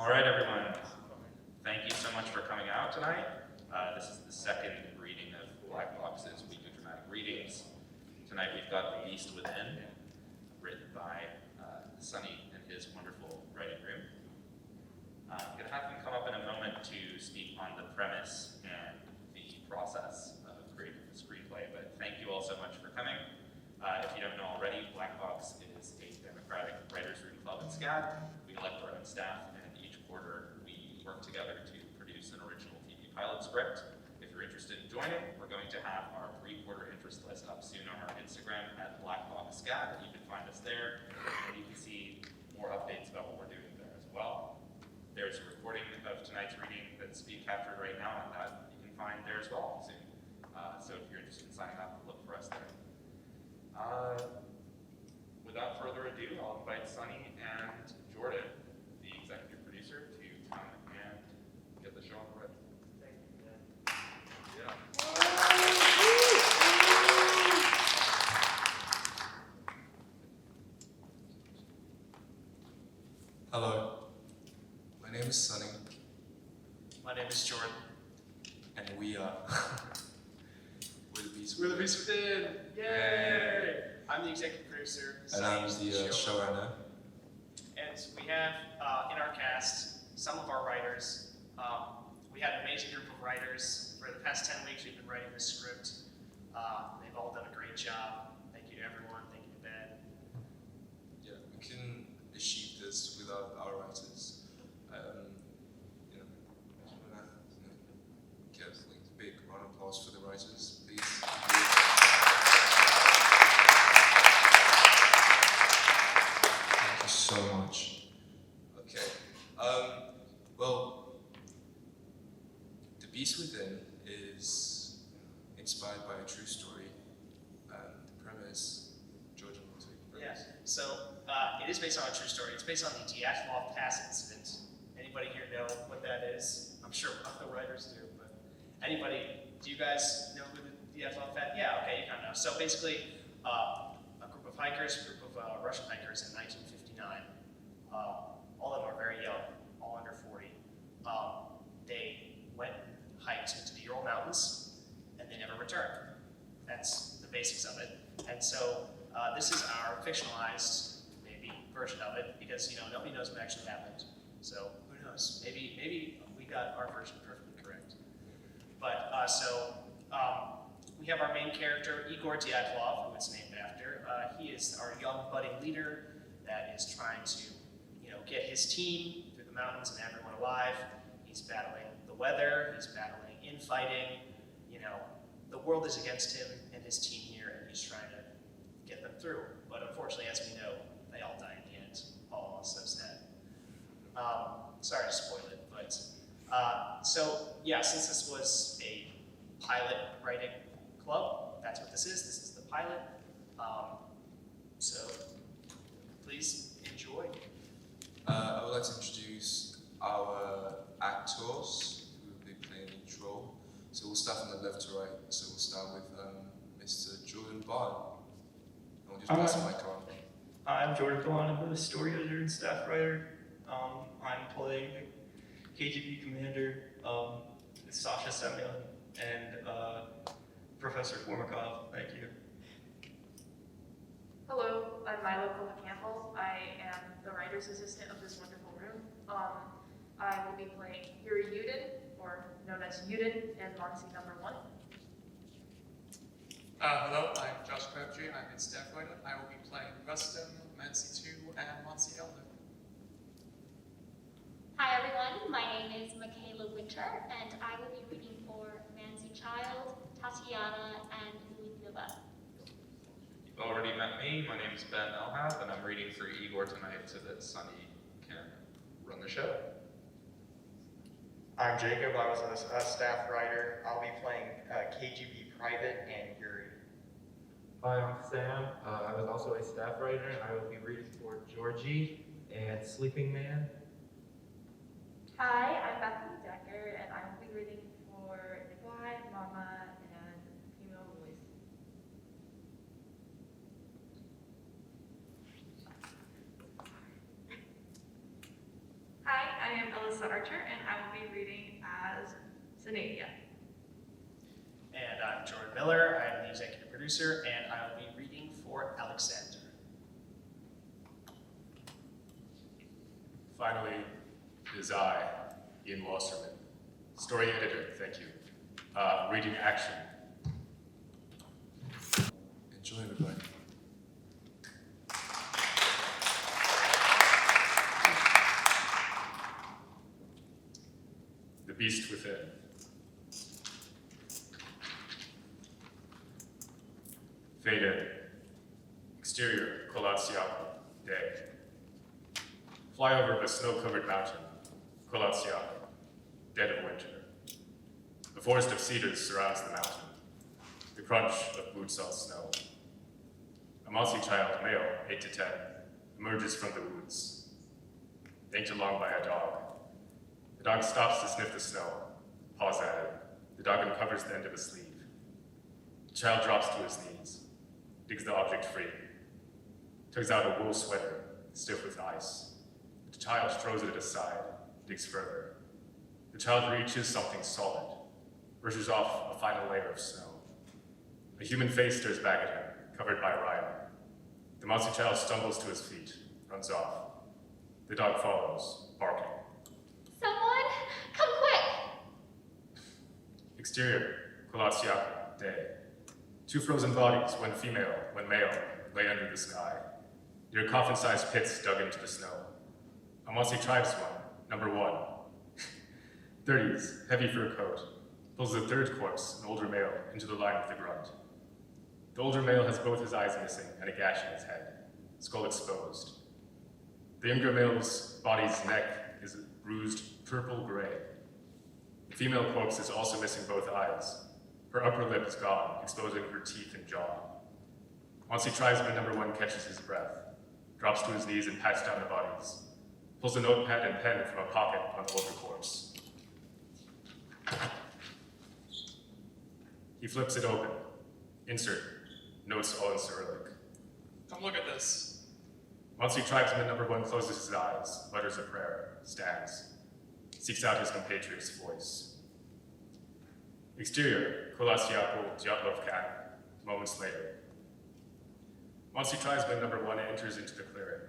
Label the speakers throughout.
Speaker 1: All right, everyone. Thank you so much for coming out tonight. This is the second reading of Black Box's Week of Dramatic Readings. Tonight we've got The Beast Within, written by Sonny in his wonderful writing room. I'm going to have him come up in a moment to speak on the premise and the process of creating the screenplay, but thank you all so much for coming. If you don't know already, Black Box is a democratic writers' room club at SCAD. We elect our own staff, and each quarter we work together to produce an original TV pilot script. If you're interested in joining, we're going to have our three-quarter interest list up soon on our Instagram at BlackBoxSCAD. You can find us there, and you can see more updates about what we're doing there as well. There's a recording of tonight's reading that's being captured right now, and that you can find there as well soon. So if you're interested in signing up, look for us there. Without further ado, I'll invite Sonny and Jordan, the executive producer, to come and get the show on the road.
Speaker 2: Thank you, man.
Speaker 1: Yeah.
Speaker 3: Hello, my name is Sonny,
Speaker 2: My name is Jordan.
Speaker 3: and we are we're the Beast
Speaker 2: We're the
Speaker 3: Within.
Speaker 2: Beast Within! Yay! I'm the executive producer.
Speaker 3: And I'm the showrunner.
Speaker 2: And we have in our cast some of our writers. We had an amazing group of writers. For the past 10 weeks, we've been writing this script. They've all done a great job. Thank you to everyone. Thank you to Ben.
Speaker 3: Yeah, we couldn't achieve this without our writers. You know, I just wanna give like a big round of applause for the writers, please. Thank you so much. Okay. Well, The Beast Within is inspired by a true story, and the premise, Georgia will take the premise.
Speaker 2: Yeah. So it is based on a true story. It's based on the Dyatlov Pass incident. Anybody here know what that is? I'm sure the writers do, but anybody? Do you guys know who the Dyatlov Pass? Yeah. Okay, you kind of know. So basically, a group of Russian hikers in 1959. All of them are very young, all under 40. They went and hiked into the Ural Mountains, and they never returned. That's the basics of it. And so this is our fictionalized, maybe, version of it, because nobody knows what actually happened. So who knows? Maybe we got our version perfectly correct. But we have our main character, Igor Dyatlov, who it's named after. He is our young budding leader that is trying to, get his team through the mountains and everyone alive. He's battling the weather. He's battling infighting. The world is against him and his team here, and he's trying to get them through. But unfortunately, as we know, they all die in the end. Oh, so sad. Sorry to spoil it, but since this was a pilot writing club, that's what this is. This is the pilot. So please enjoy.
Speaker 3: I would like to introduce our actors who will be playing each role. So we'll start from the left to right. So we'll start with Mr. Jordan Bond. And we'll just pass the mic on.
Speaker 4: I'm Jordan Bond. I'm the story editor and staff writer. I'm playing KGB commander Sasha Semyon and Professor Formikov. Thank you.
Speaker 5: Hello, I'm Milo Campbell. I am the writer's assistant of this wonderful room. I will be playing Yuri Yudin, or known as Yudin, and Monty number 1.
Speaker 6: Hello, I'm Josh Crabtree. I'm his staff writer. I will be playing Rustin, Mancy 2, and Monty Elder.
Speaker 7: Hi everyone, my name is Michaela Winter, and I will be reading for Manzi Child, Tatiana, and Lyudmila.
Speaker 1: You've already met me. My name is Ben Elhab, and I'm reading for Igor tonight so that Sonny can run the show.
Speaker 8: I'm Jacob. I was a staff writer. I'll be playing KGB Private and Yuri.
Speaker 9: Hi, I'm Sam. I was also a staff writer. I will be reading for Georgie and Sleeping Man.
Speaker 5: Hi, I'm Bethany Decker, and I will be reading for Nikolai, Mama, and Female Voice. Hi, I am
Speaker 10: Melissa Archer, and I will be reading as Zenadia.
Speaker 2: And I'm Jordan Miller. I'm the executive producer, and I will be reading for Alexander.
Speaker 11: Finally, it is I, Ian Wasserman, story editor, thank you. Reading action.
Speaker 3: Enjoy, everybody.
Speaker 11: The Beast Within. Fade in. Exterior, Colaziaco, day. Fly over the snow-covered mountain, Colaziaco, dead of winter. A forest of cedars surrounds the mountain, the crunch of boots on snow. A mousy child, male, 8 to 10, emerges from the woods, yanked along by a dog. The dog stops to sniff the snow, paws at it. The dog uncovers the end of a sleeve. The child drops to his knees, digs the object free, tugs out a wool sweater, stiff with ice. The child throws it aside, digs further. The child reaches something solid, brushes off a final layer of snow. A human face stares back at him, covered by rime. The mousy child stumbles to his feet, runs off. The dog follows, barking.
Speaker 7: Someone, come quick!
Speaker 11: Exterior, Colaziaco, day. 2 frozen bodies, one female, one male, lay under the sky. Near coffin-sized pits dug into the snow. A mousy tribesman, number 1. 30s, heavy fur coat, pulls the 3rd corpse, an older male, into the line of the grunt. The older male has both his eyes missing and a gash in his head, skull exposed. The younger male's body's neck is bruised purple-gray. The female corpse is also missing both eyes. Her upper lip is gone, exposing her teeth and jaw. Once tribesman number 1 catches his breath, drops to his knees and pats down the bodies, pulls a notepad and pen from a pocket on the older corpse. He flips it open. Insert. Notes all in Cyrillic.
Speaker 6: Come look at this.
Speaker 11: Once tribesman number 1 closes his eyes, mutters a prayer, stands, seeks out his compatriot's voice. Exterior, Colaziaco, Dyatlov camp, moments later. Once tribesman number 1 enters into the clearing.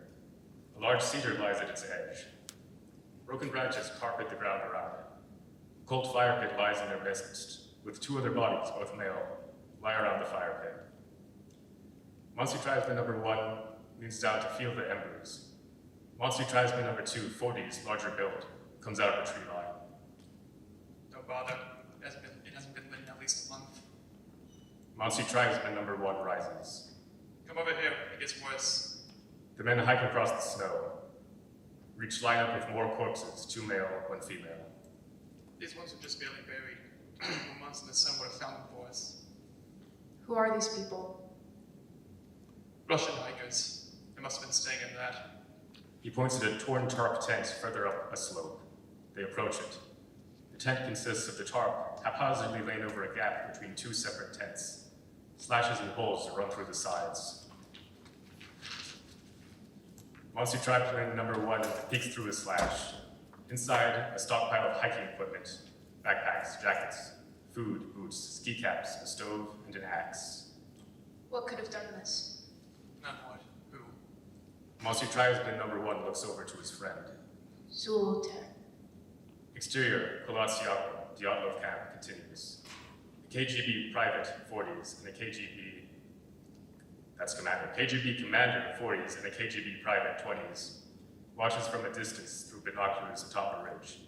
Speaker 11: A large cedar lies at its edge. Broken branches carpet the ground around it. A cold fire pit lies in their midst, with 2 other bodies, both male, lie around the fire pit. Monty tribesman number 1 leans down to feel the embers. Monty tribesman number 2, 40s, larger build, comes out of the tree line.
Speaker 6: Don't bother. It hasn't been lit in at least a month.
Speaker 11: Monty tribesman number 1 rises.
Speaker 6: Come over here. It gets worse.
Speaker 11: The men hike across the snow, reach line up with more corpses, 2 male, 1 female.
Speaker 6: These ones are just barely buried. 2 months in the sun would have found them for us.
Speaker 5: Who are these people?
Speaker 6: Russian hikers. They must have been staying in that.
Speaker 11: He points at a torn tarp tent further up a slope. They approach it. The tent consists of the tarp haphazardly laid over a gap between 2 separate tents. Slashes and holes run through the sides. Monty tribesman number 1 peeks through a slash. Inside, a stockpile of hiking equipment, backpacks, jackets, food, boots, ski caps, a stove, and an axe.
Speaker 5: What could have done this?
Speaker 6: Not what? Who?
Speaker 11: Monty tribesman number 1 looks over to his friend.
Speaker 5: Zulter.
Speaker 11: Exterior, Colaziaco, Dyatlov camp continues. The KGB private, 40s, and the KGB, that's commander, KGB commander, 40s, and the KGB private, 20s, watches from a distance through binoculars atop a ridge.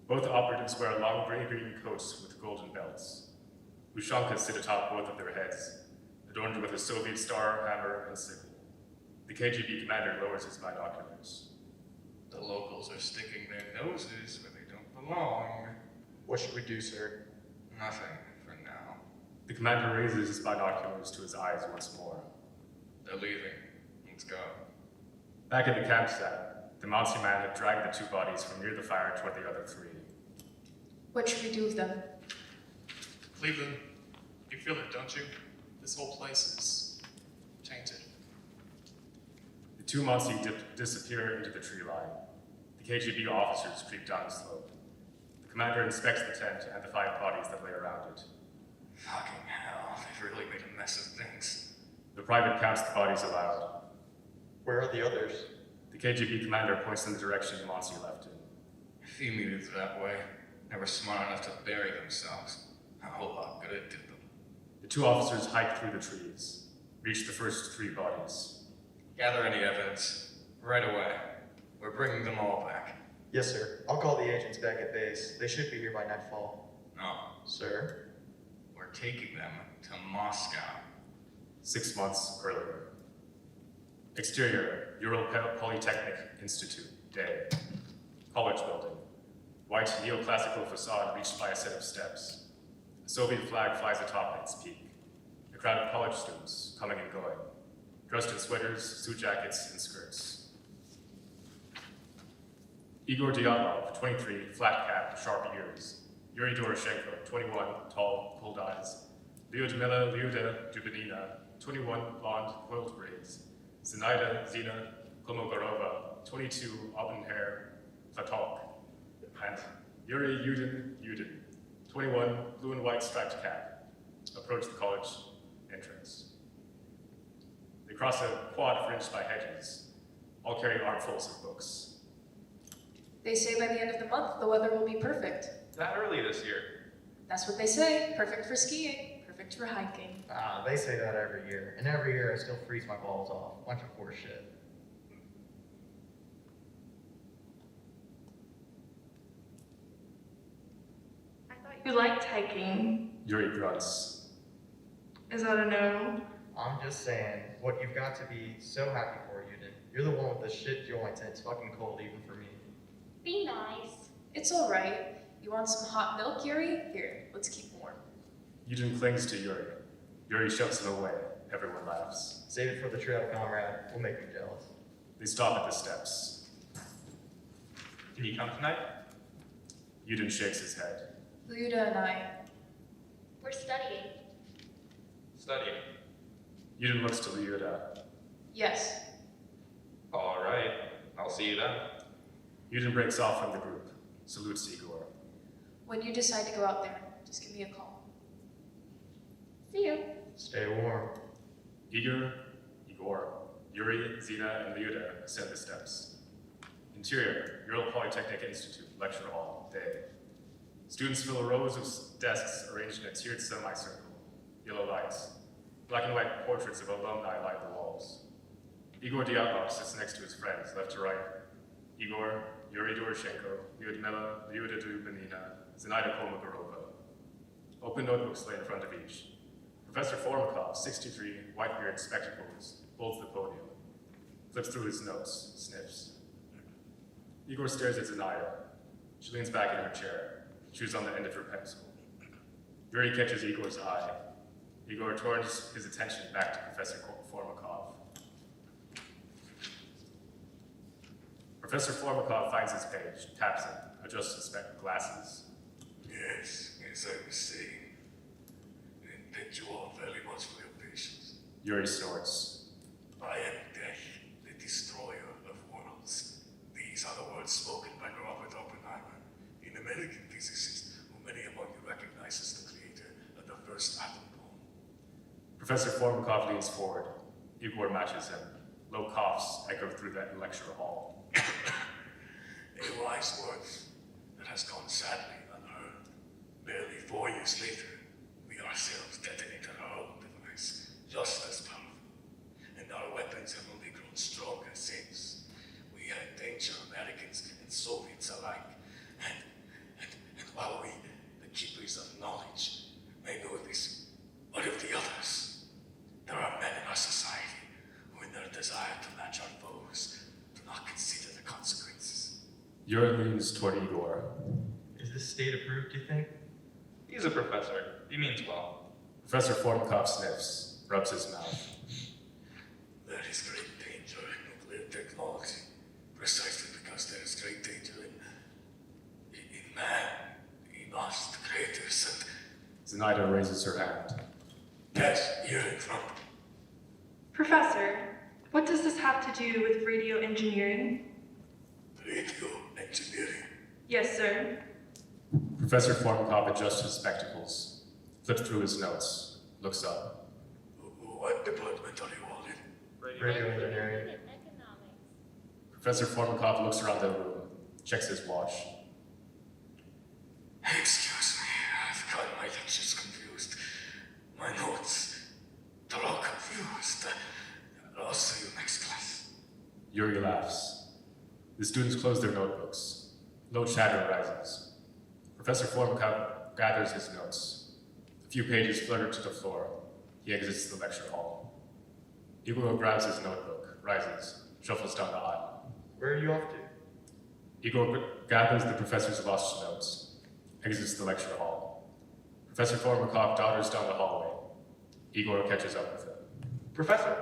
Speaker 11: Both operatives wear long gray-green coats with golden belts. Ushankas sit atop both of their heads, adorned with a Soviet star, hammer, and sickle. The KGB commander lowers his binoculars.
Speaker 12: The locals are sticking their noses where they don't belong.
Speaker 8: What should we do, sir?
Speaker 12: Nothing for now.
Speaker 11: The commander raises his binoculars to his eyes once more.
Speaker 12: They're leaving. Let's go.
Speaker 11: Back at the campsite, the mousy man had dragged the 2 bodies from near the fire toward the other 3.
Speaker 5: What should we do with them?
Speaker 6: Leave them. You feel it, don't you? This whole place is tainted.
Speaker 11: The 2 mousy disappear into the tree line. The The KGB officers creep down the slope. The commander inspects the tent and the 5 bodies that lay around it.
Speaker 12: Fucking hell, they've really made a mess of things.
Speaker 11: The private counts the bodies aloud.
Speaker 8: Where are the others?
Speaker 11: The KGB commander points in the direction Monty left him.
Speaker 12: Few meters that way, never smart enough to bury themselves. A whole lot good it did them.
Speaker 11: The 2 officers hike through the trees, reach the first 3 bodies.
Speaker 12: Gather any evidence. Right away. We're bringing them all back.
Speaker 8: Yes, sir. I'll call the agents back at base. They should be here by nightfall.
Speaker 12: No,
Speaker 8: Sir?
Speaker 12: we're taking them to Moscow.
Speaker 11: 6 months earlier. Exterior, Ural Polytechnic Institute, day. College building. White neoclassical facade reached by a set of steps. A Soviet flag flies atop its peak. A crowd of college students coming and going, dressed in sweaters, suit jackets, and skirts. Igor Dyatlov, 23, flat cap, sharp ears. Yuri Doroshenko, 21, tall, cold eyes. Lyudmila Lyuda Dubinina, 21, blonde, coiled braids. Zinaida Zina Kolmogorova, 22, auburn hair, fatalk. And Yuri Yudin, 21, blue and white striped cap, approach the college entrance. They cross a quad fringed by hedges. All carry armfuls of books.
Speaker 5: They say by the end of the month, the weather will be perfect.
Speaker 1: That early this year.
Speaker 5: That's what they say. Perfect for skiing, perfect for hiking.
Speaker 8: They say that every year. And every year I still freeze my balls off. Bunch of horse shit.
Speaker 10: I thought you liked hiking.
Speaker 11: Yuri grunts.
Speaker 10: Is that a no?
Speaker 8: I'm just saying, what you've got to be so happy for, Yudin. You're the one with the shit joints and it's fucking cold even for me.
Speaker 7: Be nice.
Speaker 5: It's all right. You want some hot milk, Yuri? Here, let's keep warm.
Speaker 11: Yudin clings to Yuri. Yuri shoves him away. Everyone laughs.
Speaker 8: Save it for the trail, comrade. We'll make you jealous.
Speaker 11: They stop at the steps.
Speaker 1: Can you come tonight?
Speaker 11: Yudin shakes his head.
Speaker 5: Lyuda and I,
Speaker 7: We're studying.
Speaker 1: Studying.
Speaker 11: Yudin looks to Lyuda.
Speaker 5: yes.
Speaker 1: All right. I'll see you then.
Speaker 11: Yudin breaks off from the group, salutes Igor.
Speaker 5: When you decide to go out there, just give me a call.
Speaker 7: See you.
Speaker 8: Stay warm.
Speaker 11: Igor, Yuri, Zina, and Lyuda ascend the steps. Interior, Ural Polytechnic Institute, lecture hall, day. Students fill rows of desks arranged in a tiered semicircle. Yellow lights. Black and white portraits of alumni line the walls. Igor Dyatlov sits next to his friends, left to right. Igor, Yuri Doroshenko, Lyudmila, Lyuda Dubinina, Zinaida Kolmogorova. Open notebooks lay in front of each. Professor Formikov, 63, white beard, spectacles, holds the podium. Flips through his notes, sniffs. Igor stares at Zinaida. She leans back in her chair, chews on the end of her pencil. Yuri catches Igor's eye. Igor turns his attention back to Professor Formikov. Professor Formikov finds his page, taps it, adjusts his glasses.
Speaker 12: Yes, as I was saying. And thank you all very much for your patience.
Speaker 11: Yuri snorts.
Speaker 12: I am death, the destroyer of worlds. These are the words spoken by Robert Oppenheimer, an American physicist who many among you recognize as the creator of the first atom bomb.
Speaker 11: Professor Formikov leans forward. Igor matches him. Low coughs echo through that lecture hall.
Speaker 12: A wise word that has gone sadly unheard. Barely 4 years later, we ourselves detonated our own device, just as powerful. And our weapons have only grown stronger since. We endanger Americans and Soviets alike. And while we, the keepers of knowledge, may know this, what of the others? There are men in our society who, in their desire to match our foes, do not consider the consequences.
Speaker 11: Yuri leans toward Igor.
Speaker 8: Is this state approved, do you think?
Speaker 1: He's a professor. He means well.
Speaker 11: Professor Formikov sniffs, rubs his mouth.
Speaker 12: There is great danger in nuclear technology, precisely because there is great danger in man, in us, the creators, and...
Speaker 11: Zinaida raises her hand.
Speaker 12: Yes, you're in front.
Speaker 10: Professor, what does this have to do with radio engineering?
Speaker 12: Radio engineering.
Speaker 10: Yes, sir.
Speaker 11: Professor Formikov adjusts his spectacles, flips through his notes, looks up.
Speaker 12: What department are you all in?
Speaker 8: Radio engineering.
Speaker 7: Economics.
Speaker 11: Professor Formikov looks around the room, checks his watch.
Speaker 12: Excuse me, I've got my lectures confused. My notes, they're all confused. I'll see you next class.
Speaker 11: Yuri laughs. The students close their notebooks. Low chatter rises. Professor Formikov gathers his notes. A few pages flutter to the floor. He exits the lecture hall. Igor grabs his notebook, rises, shuffles down the aisle.
Speaker 8: Where are you off to?
Speaker 11: Igor gathers the professor's lost notes, exits the lecture hall. Professor Formikov dodders down the hallway. Igor catches up with him.
Speaker 9: Professor,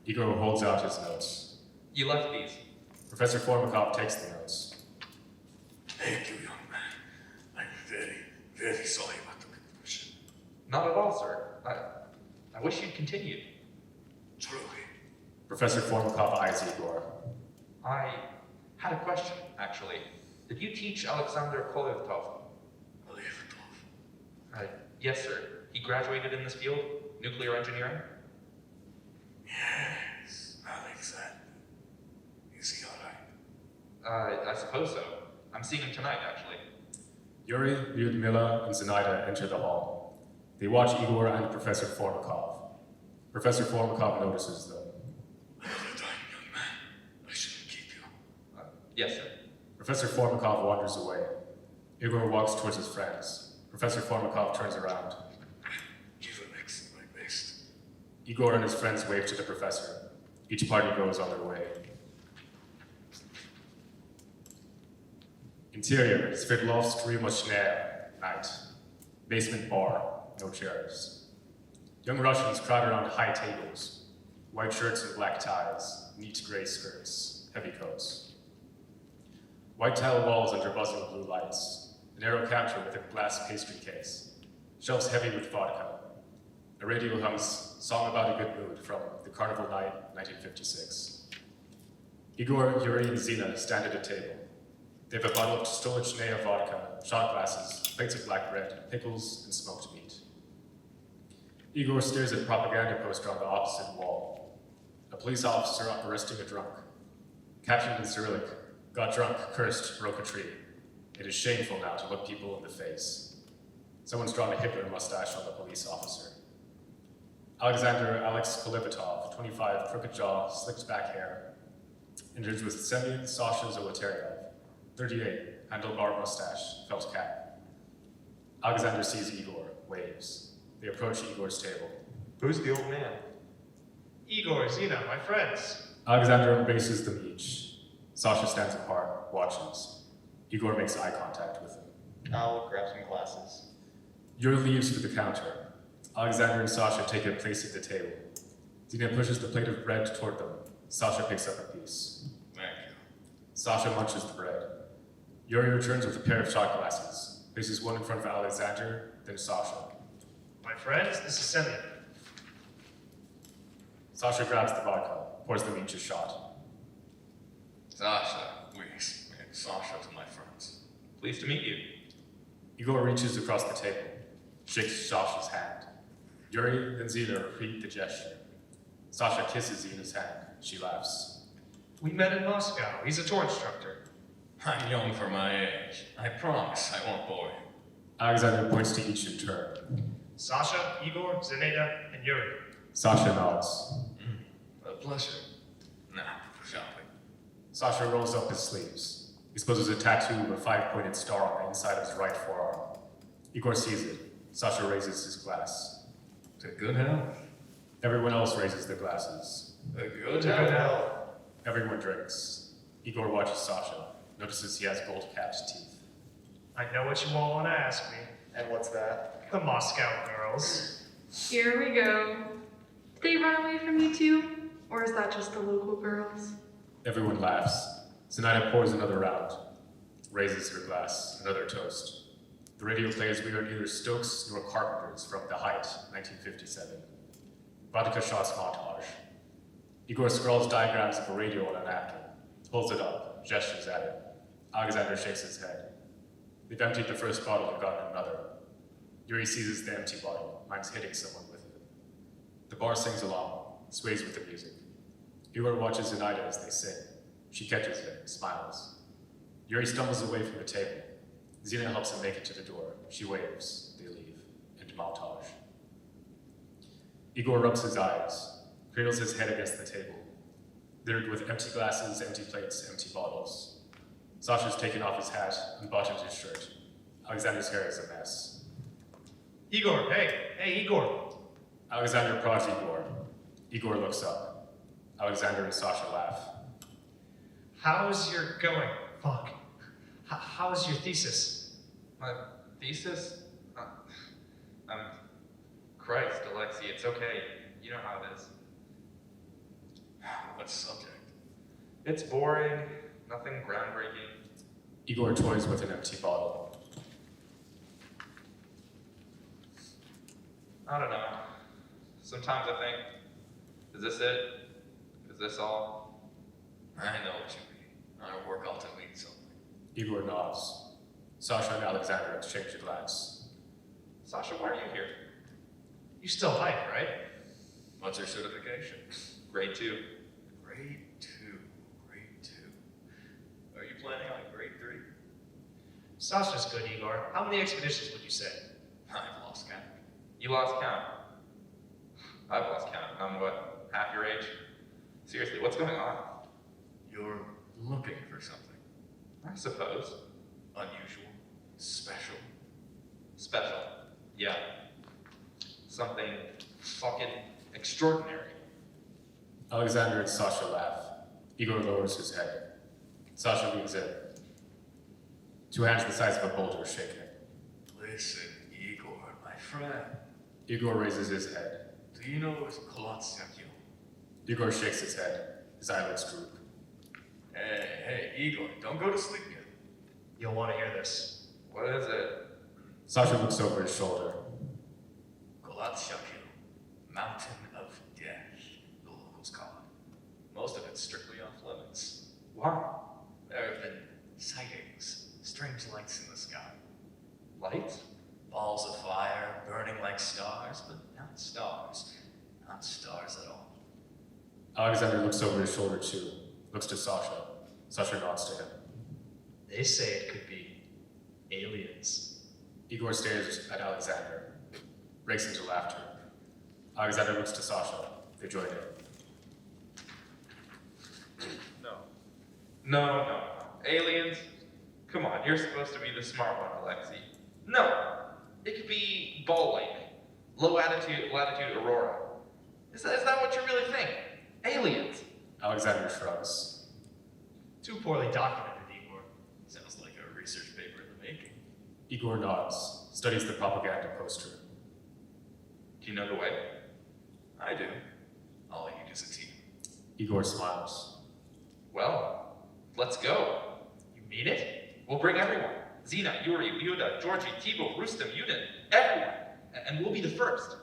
Speaker 11: Igor holds out his notes.
Speaker 9: you left these.
Speaker 11: Professor Formikov takes the notes.
Speaker 12: Thank you, young man. I'm very, very sorry about the confusion.
Speaker 9: Not at all, sir. I wish you'd continued.
Speaker 12: Truly.
Speaker 11: Professor Formikov eyes Igor.
Speaker 9: I had a question, actually. Did you teach Alexander Kolevatov? Yes, sir. He graduated in this field, nuclear engineering.
Speaker 12: Yes, Alexander. Is he alright?
Speaker 9: I suppose so. I'm seeing him tonight, actually.
Speaker 11: Yuri, Lyudmila, and Zenaida enter the hall. They watch Igor and Professor Formikov. Professor Formikov notices them.
Speaker 12: Another time, young man. I shouldn't keep you.
Speaker 9: Yes, sir.
Speaker 11: Professor Formikov wanders away. Igor walks towards his friends. Professor Formikov turns around.
Speaker 12: Give him my best.
Speaker 11: Igor and his friends wave to the professor. Each party goes on their way. Interior, Sverdlovsk Rimochnaya, night. Basement bar, no chairs. Young Russians crowd around high tables. White shirts and black ties, neat gray skirts, heavy coats. White tile walls under buzzing blue lights. A narrow counter with a glass pastry case. Shelves heavy with vodka. A radio hums Song About a Good Mood from The Carnival Night, 1956. Igor, Yuri, and Zina stand at a table. They have a bottle of Stolichnaya vodka, shot glasses, plates of black bread, pickles, and smoked meat. Igor stares at a propaganda poster on the opposite wall. A police officer arresting a drunk. Captioned in Cyrillic, got drunk, cursed, broke a tree. It is shameful now to look people in the face. Someone's drawn a Hitler mustache on the police officer. Alexander Alex Kolevatov, 25, crooked jaw, slicked back hair. Enters with Semyon Sasha Zolotaryov, 38, handlebar mustache, felt cap. Alexander sees Igor, waves. They approach Igor's table.
Speaker 8: Who's the old man?
Speaker 2: Igor, Zina, my friends.
Speaker 11: Alexander embraces them each. Sasha stands apart, watches. Igor makes eye contact with him.
Speaker 8: I'll grab some glasses.
Speaker 11: Yuri leaves for the counter. Alexander and Sasha take a place at the table. Zina pushes the plate of bread toward them. Sasha picks up a piece.
Speaker 12: Thank you.
Speaker 11: Sasha munches the bread. Yuri returns with a pair of shot glasses, places one in front of Alexander, then Sasha.
Speaker 2: My friends, this is Semyon.
Speaker 11: Sasha grabs the vodka, pours them each a shot.
Speaker 12: Sasha, please. And Sasha to my friends.
Speaker 9: Pleased to meet you.
Speaker 11: Igor reaches across the table, shakes Sasha's hand. Yuri and Zina repeat the gesture. Sasha kisses Zina's hand. She laughs.
Speaker 2: We met in Moscow. He's a tour instructor.
Speaker 12: I'm young for my age. I promise I won't bore you.
Speaker 11: Alexander points to each in turn.
Speaker 2: Sasha, Igor, Zenaida, and Yuri.
Speaker 11: Sasha nods.
Speaker 12: A pleasure. Now, for shopping.
Speaker 11: Sasha rolls up his sleeves. He exposes a tattoo of a five-pointed star on the inside of his right forearm. Igor sees it. Sasha raises his glass.
Speaker 12: To good health.
Speaker 11: Everyone else raises their glasses.
Speaker 12: A good
Speaker 2: To
Speaker 12: health.
Speaker 2: good health.
Speaker 11: Everyone drinks. Igor watches Sasha, notices he has gold-capped teeth.
Speaker 2: I know what you all want to ask me.
Speaker 8: And what's that?
Speaker 2: The Moscow girls.
Speaker 10: Here we go. Did they run away from you too? Or is that just the local girls?
Speaker 11: Everyone laughs. Zenaida pours another round, raises her glass, another toast. The radio plays We Are Neither Stokes Nor Carpenters from The Height, 1957. Vodka shots montage. Igor scrawls diagrams of a radio on a napkin, pulls it up, gestures at it. Alexander shakes his head. They've emptied the first bottle and gotten another. Yuri seizes the empty bottle, minds hitting someone with it. The bar sings along, sways with the music. Igor watches Zenaida as they sing. She catches it, smiles. Yuri stumbles away from the table. Zena helps him make it to the door. She waves. They leave. End montage. Igor rubs his eyes, cradles his head against the table, littered with empty glasses, empty plates, empty bottles. Sasha's taken off his hat, unbuttoned his shirt. Alexander's hair is a mess.
Speaker 8: Igor, hey, Igor.
Speaker 11: Alexander prods Igor. Igor looks up. Alexander and Sasha laugh.
Speaker 8: How's your going? Fuck. How's your thesis?
Speaker 13: My thesis? Christ, Alexi, it's okay. You know how it is.
Speaker 12: What subject?
Speaker 13: It's boring, nothing groundbreaking.
Speaker 11: Igor toys with an empty bottle.
Speaker 13: I don't know. Sometimes I think, is this it? Is this all?
Speaker 12: I know what you mean. Our work ought to mean something.
Speaker 11: Igor nods. Sasha and Alexander exchange a glance.
Speaker 13: Sasha, why are you here?
Speaker 8: You still hype, right?
Speaker 12: What's your certification?
Speaker 13: Grade 2.
Speaker 12: Grade 2. Are you planning on grade 3?
Speaker 8: Sasha's good, Igor. How many expeditions would you say?
Speaker 12: I've lost count.
Speaker 13: You lost count. I've lost count. I'm what, half your age? Seriously, what's going on?
Speaker 12: You're looking for something.
Speaker 13: I suppose.
Speaker 12: Unusual. Special.
Speaker 13: Special. Yeah. Something fucking extraordinary.
Speaker 11: Alexander and Sasha laugh. Igor lowers his head. Sasha leans in. Two hands the size of a boulder shaking.
Speaker 12: Listen, Igor, my friend.
Speaker 11: Igor raises his head.
Speaker 12: Do you know Kolotsiakyo?
Speaker 11: Igor shakes his head. His eyelids droop.
Speaker 12: Hey, Igor, don't go to sleep yet.
Speaker 8: You'll want to hear this.
Speaker 13: What is it?
Speaker 11: Sasha looks over his shoulder.
Speaker 12: Kolotsiakyo, Mountain of Death, the locals call it. Most of it's strictly off limits.
Speaker 13: Why?
Speaker 12: There have been sightings, strange lights in the sky.
Speaker 13: Lights?
Speaker 12: Balls of fire burning like stars, but not stars. Not stars at all.
Speaker 11: Alexander looks over his shoulder too. Looks to Sasha. Sasha nods to him.
Speaker 8: They say it could be aliens.
Speaker 11: Igor stares at Alexander. Breaks into laughter. Alexander looks to Sasha. They join in.
Speaker 13: No. Aliens? Come on, you're supposed to be the smart one, Alexi. No. It could be ball-like. Latitude aurora. Is that what you really think? Aliens?
Speaker 11: Alexander shrugs.
Speaker 8: Too poorly documented, Igor.
Speaker 12: Sounds like a research paper in the making.
Speaker 11: Igor nods. Studies the propaganda poster.
Speaker 13: Do you know the way?
Speaker 12: I do. All I need is a team.
Speaker 11: Igor smiles.
Speaker 13: Well, let's go.
Speaker 8: You mean it?
Speaker 13: We'll bring everyone. Zena, Yuri, Yuda, Georgie, Thibault, Rustem, Yudin, everyone. And we'll be the first.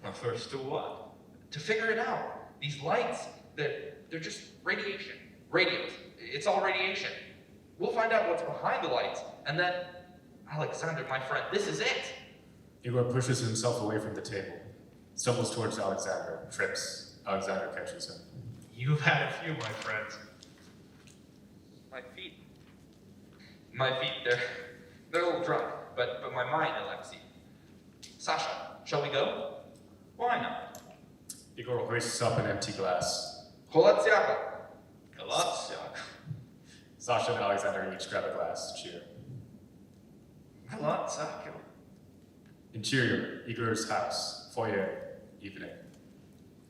Speaker 12: Well, first to what?
Speaker 13: To figure it out. These lights, they're just radiation. Radios. It's all radiation. We'll find out what's behind the lights, and then, Alexander, my friend, this is it.
Speaker 11: Igor pushes himself away from the table. Stumbles towards Alexander. Trips. Alexander catches him.
Speaker 8: You've had a few, my friend.
Speaker 13: My feet, they're a little drunk, but my mind, Alexi. Sasha, shall we go? Why not?
Speaker 11: Igor hoists up an empty glass.
Speaker 13: Kolotsiaka.
Speaker 12: Kolotsiak.
Speaker 11: Sasha and Alexander each grab a glass to cheer.
Speaker 12: Kolotsiakyo.
Speaker 11: Interior, Igor's house, foyer, evening.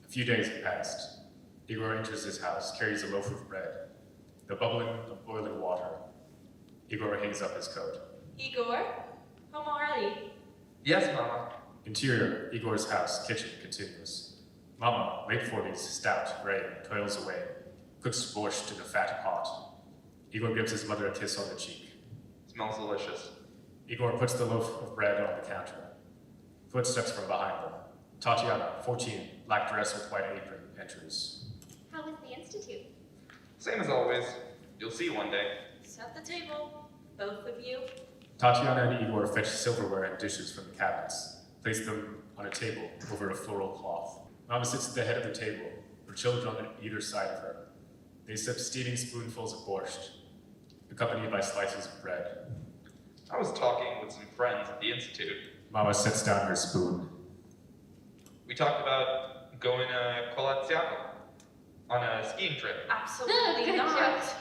Speaker 11: A few days have passed. Igor enters his house, carries a loaf of bread, the bubbling of boiling water. Igor hangs up his coat.
Speaker 14: Igor, home early.
Speaker 13: Yes, Mama.
Speaker 11: Interior, Igor's house, kitchen, continuous. Mama, late 40s, stout, gray, toils away, cooks borscht in a fat pot. Igor gives his mother a kiss on the cheek.
Speaker 13: Smells delicious.
Speaker 11: Igor puts the loaf of bread on the counter. Footsteps from behind them. Tatiana, 14, black dress with white apron, enters.
Speaker 7: How was the institute?
Speaker 13: Same as always. You'll see one day.
Speaker 14: Set the table, both of you.
Speaker 11: Tatiana and Igor fetch silverware and dishes from the cabinets, place them on a table over a floral cloth. Mama sits at the head of the table, her children on either side of her. They sip steaming spoonfuls of borscht, accompanied by slices of bread.
Speaker 13: I was talking with some friends at the Institute.
Speaker 11: Mama sets down her spoon.
Speaker 13: We talked about going to Colaziaco on a skiing trip.
Speaker 14: Absolutely
Speaker 7: Good
Speaker 14: not.
Speaker 7: joke.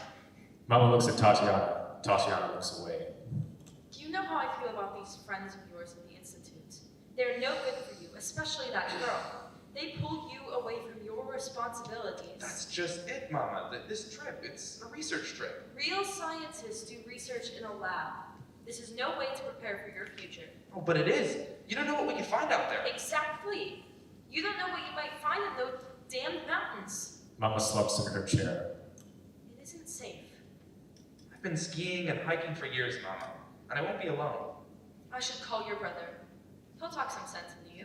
Speaker 11: Mama looks at Tatiana. Tatiana looks away.
Speaker 14: Do you know how I feel about these friends of yours in the Institute? They're no good for you, especially that girl. They pull you away from your responsibilities.
Speaker 13: That's just it, Mama. This trip, it's a research trip.
Speaker 14: Real scientists do research in a lab. This is no way to prepare for your future.
Speaker 13: Oh, but it is. You don't know what we can find out there.
Speaker 14: Exactly. You don't know what you might find in those damned mountains.
Speaker 11: Mama slumps in her chair.
Speaker 14: It isn't safe.
Speaker 13: I've been skiing and hiking for years, Mama, and I won't be alone.
Speaker 14: I should call your brother. He'll talk some sense into you.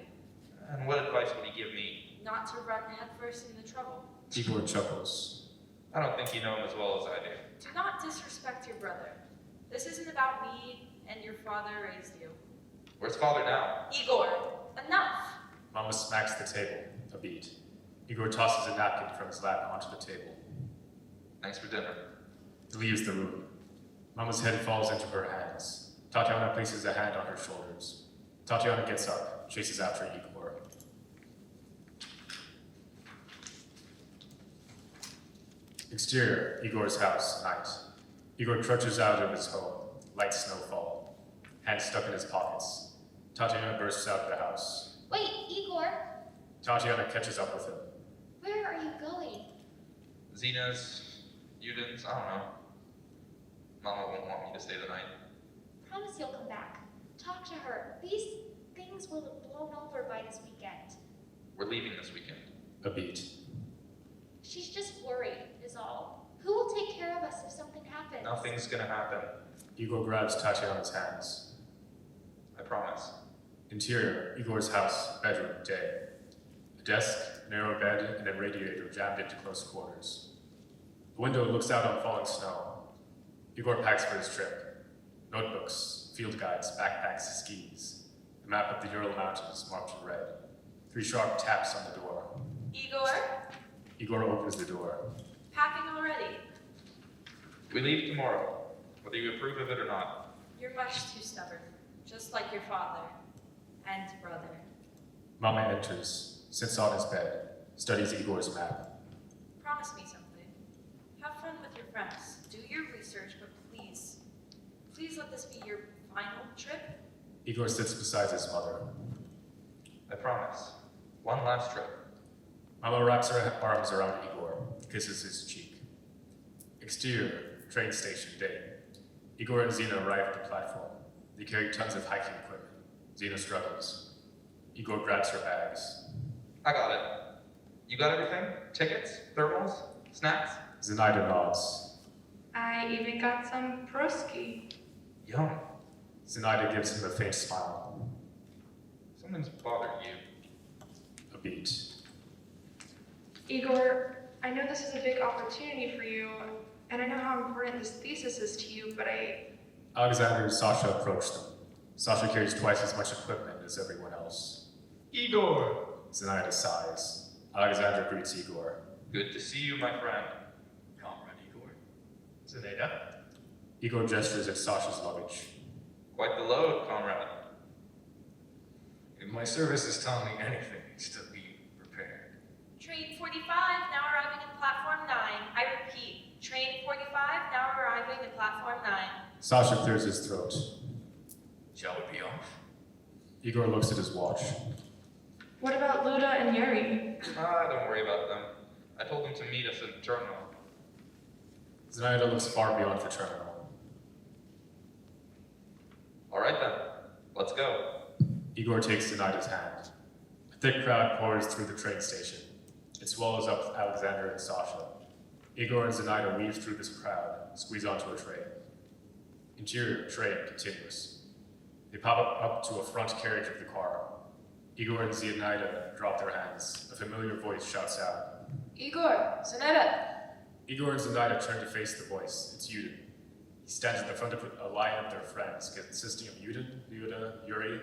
Speaker 13: And what advice would he give me?
Speaker 14: Not to run headfirst into trouble.
Speaker 11: Igor chuckles.
Speaker 13: I don't think you know him as well as I do.
Speaker 14: Do not disrespect your brother. This isn't about me and your father raised you.
Speaker 13: Where's Father now?
Speaker 14: Igor, enough!
Speaker 11: Mama smacks the table a beat. Igor tosses a napkin from his lap onto the table.
Speaker 13: Thanks for dinner.
Speaker 11: He leaves the room. Mama's head falls into her hands. Tatiana places a hand on her shoulders. Tatiana gets up, chases after Igor. Exterior, Igor's house, night. Igor trudges out of his home, light snowfall, hands stuck in his pockets. Tatiana bursts out of the house.
Speaker 7: Wait, Igor,
Speaker 11: Tatiana catches up with him.
Speaker 7: where are you going?
Speaker 13: Zena's, Udin's, I don't know. Mama won't want me to stay the night.
Speaker 7: Promise you'll come back. Talk to her. These things will have blown over by this weekend.
Speaker 13: We're leaving this weekend.
Speaker 11: A beat.
Speaker 7: She's just worried, is all. Who will take care of us if something happens?
Speaker 13: Nothing's gonna happen.
Speaker 11: Igor grabs Tatiana's hands.
Speaker 13: I promise.
Speaker 11: Interior, Igor's house, bedroom, day. A desk, narrow bed, and a radiator jammed into close quarters. The window looks out on falling snow. Igor packs for his trip. Notebooks, field guides, backpacks, skis. A map of the Ural Mountains marked in red. 3 sharp taps on the door.
Speaker 14: Igor,
Speaker 11: Igor opens the door.
Speaker 14: packing already.
Speaker 13: We leave tomorrow, whether you approve of it or not.
Speaker 14: You're much too stubborn, just like your father and brother.
Speaker 11: Mama enters, sits on his bed, studies Igor's map.
Speaker 14: Promise me something. Have fun with your friends. Do your research, but please, please let this be your final trip.
Speaker 11: Igor sits beside his mother.
Speaker 13: I promise. One last trip.
Speaker 11: Mama wraps her arms around Igor, kisses his cheek. Exterior, train station, day. Igor and Zena arrive at the platform. They carry tons of hiking equipment. Zena struggles. Igor grabs her bags.
Speaker 13: I got it. You got everything? Tickets? Thermals? Snacks?
Speaker 11: Zenaida nods.
Speaker 10: I even got some Proski.
Speaker 13: Yum.
Speaker 11: Zenaida gives him a faint smile.
Speaker 13: Something's bothering you.
Speaker 11: A beat.
Speaker 10: Igor, I know this is a big opportunity for you, and I know how important this thesis is to you, but
Speaker 11: Alexander and Sasha approach them. Sasha carries twice as much equipment as everyone else.
Speaker 9: Igor!
Speaker 11: Zenaida sighs. Alexander greets Igor.
Speaker 13: Good to see you, my friend.
Speaker 12: Comrade Igor.
Speaker 9: Zenaida?
Speaker 11: Igor gestures at Sasha's luggage.
Speaker 13: Quite the load, comrade.
Speaker 12: If my services taught me anything, it's to be prepared.
Speaker 14: Train 45 now arriving at platform 9. I repeat, train 45 now arriving at platform 9.
Speaker 11: Sasha clears his throat.
Speaker 12: Shall we be off?
Speaker 11: Igor looks at his watch.
Speaker 10: what about Luda and Yuri?
Speaker 13: Don't worry about them. I told them to meet us at the terminal.
Speaker 11: Zenaida looks far beyond the terminal.
Speaker 13: All right then, let's go.
Speaker 11: Igor takes Zenaida's hand. A thick crowd pours through the train station. It swallows up Alexander and Sasha. Igor and Zenaida weave through this crowd, squeeze onto a train. Interior, train, continuous. They pop up to a front carriage of the car. Igor and Zenaida drop their hands. A familiar voice shouts out.
Speaker 5: Igor, Zenaida.
Speaker 11: Igor and Zenaida turn to face the voice. It's Udin. He stands at the front of a line of their friends, consisting of Yudin, Lyuda, Yuri,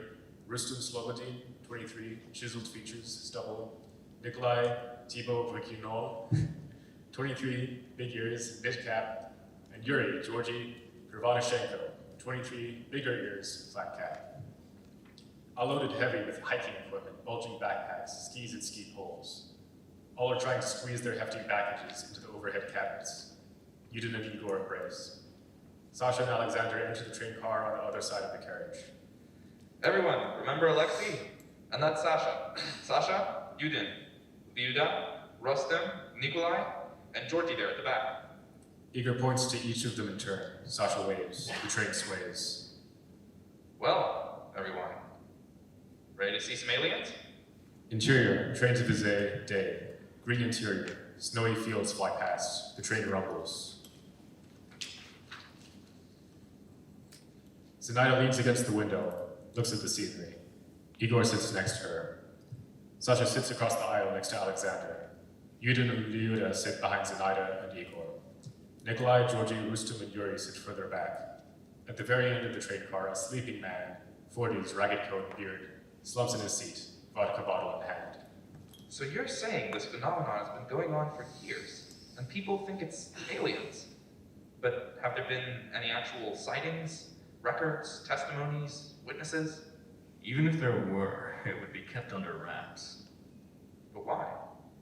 Speaker 11: Rustum Slobodin, 23, chiseled features, stubble, Nikolai, Thibaut Briquinol, 23, big ears, knit cap, and Yuri, Georgi Krivonashenko, 23, bigger ears, flat cap. All loaded heavy with hiking equipment, bulging backpacks, skis and ski poles. All are trying to squeeze their hefty packages into the overhead cabinets. Yudin and Igor embrace. Sasha and Alexander enter the train car on the other side of the carriage.
Speaker 13: Everyone, remember Alexei? And that's Sasha. Sasha, Yudin, Lyuda, Rustem, Nikolai, and Georgi there at the back.
Speaker 11: Igor points to each of them in turn. Sasha waves. The train sways.
Speaker 13: Well, everyone, ready to see some aliens?
Speaker 11: Interior, train to Vizay, day. Green interior, snowy fields fly past. The train rumbles. Zenaida leans against the window, looks at the scenery. Igor sits next to her. Sasha sits across the aisle next to Alexander. Yudin and Lyuda sit behind Zenaida and Igor. Nikolai, Georgi, Rustum, and Yuri sit further back. At the very end of the train car, a sleeping man, 40s, ragged coat and beard, slumps in his seat, vodka bottle in hand.
Speaker 13: So you're saying this phenomenon has been going on for years, and people think it's aliens. But have there been any actual sightings, records, testimonies, witnesses?
Speaker 12: Even if there were, it would be kept under wraps.
Speaker 13: But why?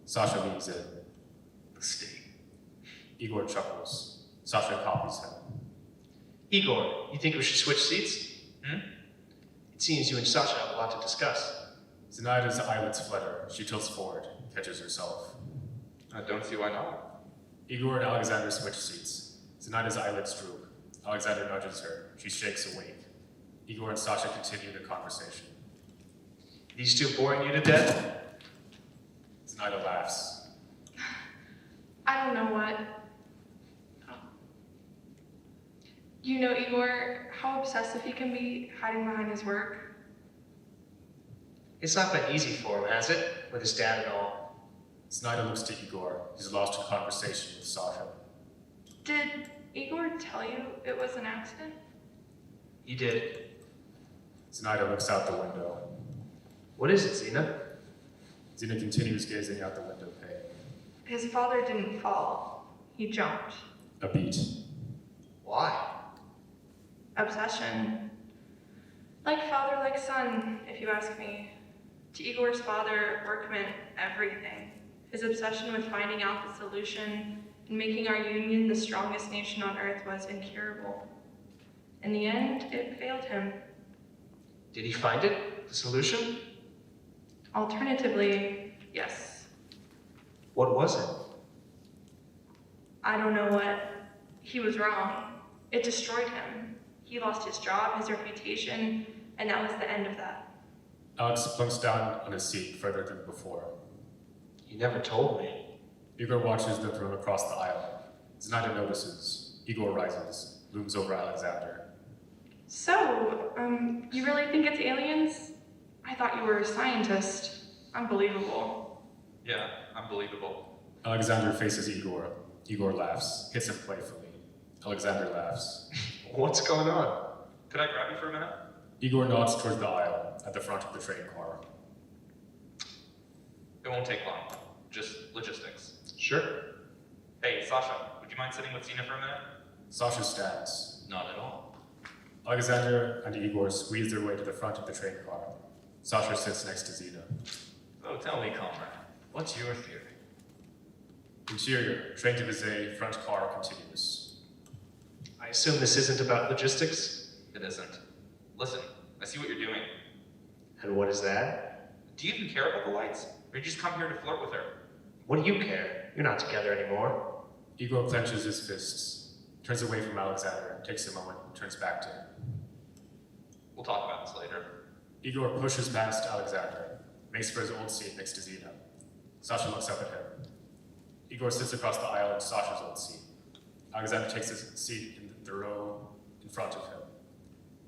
Speaker 11: Sasha leans in.
Speaker 12: The state.
Speaker 11: Igor chuckles. Sasha copies him.
Speaker 2: Igor, you think we should switch seats? It seems you and Sasha have a lot to discuss.
Speaker 11: Zenaida's eyelids flutter. She tilts forward, catches herself.
Speaker 13: I don't see why not.
Speaker 11: Igor and Alexander switch seats. Zenaida's eyelids droop. Alexander nudges her. She shakes awake. Igor and Sasha continue the conversation.
Speaker 2: These two boring you to death?
Speaker 11: Zenaida laughs.
Speaker 10: I don't know what. You know, Igor, how obsessive he can be hiding behind his work.
Speaker 2: It's not been easy for him, has it? With his dad and all.
Speaker 11: Zenaida looks to Igor. He's lost in conversation with Sasha.
Speaker 10: Did Igor tell you it was an accident?
Speaker 2: He did.
Speaker 11: Zenaida looks out the window.
Speaker 2: What is it, Zena?
Speaker 11: Zena continues gazing out the window pane.
Speaker 10: His father didn't fall. He jumped.
Speaker 11: A beat.
Speaker 2: Why?
Speaker 10: Obsession. Like father, like son, if you ask me. To Igor's father, work meant everything. His obsession with finding out the solution and making our union the strongest nation on earth was incurable. In the end, it failed him.
Speaker 2: Did he find it? The solution?
Speaker 10: Alternatively, yes.
Speaker 2: What was it?
Speaker 10: I don't know what. He was wrong. It destroyed him. He lost his job, his reputation, and that was the end of that.
Speaker 11: Alex plunks down on his seat further than before.
Speaker 2: You never told me.
Speaker 11: Igor watches them from across the aisle. Zenaida notices. Igor rises, looms over Alexander.
Speaker 10: So, you really think it's aliens? I thought you were a scientist. Unbelievable.
Speaker 13: Yeah, unbelievable.
Speaker 11: Alexander faces Igor. Igor laughs, hits him playfully. Alexander laughs.
Speaker 2: What's going on?
Speaker 13: Could I grab you for a minute?
Speaker 11: Igor nods towards the aisle, at the front of the train car.
Speaker 13: It won't take long. Just logistics.
Speaker 2: Sure.
Speaker 13: Hey, Sasha, would you mind sitting with Zena for a minute?
Speaker 11: Sasha stands.
Speaker 12: Not at all.
Speaker 11: Alexander and Igor squeeze their way to the front of the train car. Sasha sits next to Zena.
Speaker 12: So tell me, comrade, what's your theory?
Speaker 11: Interior, train to Vizay, front car continues.
Speaker 2: I assume this isn't about logistics?
Speaker 13: It isn't. Listen, I see what you're doing.
Speaker 2: And what is that?
Speaker 13: Do you even care about the lights? Or you just come here to flirt with her?
Speaker 2: What do you care? You're not together anymore.
Speaker 11: Igor clenches his fists, turns away from Alexander, takes a moment, turns back to him.
Speaker 13: We'll talk about this later.
Speaker 11: Igor pushes past Alexander, makes for his old seat next to Zena. Sasha looks up at him. Igor sits across the aisle in Sasha's old seat. Alexander takes his seat in the row in front of him.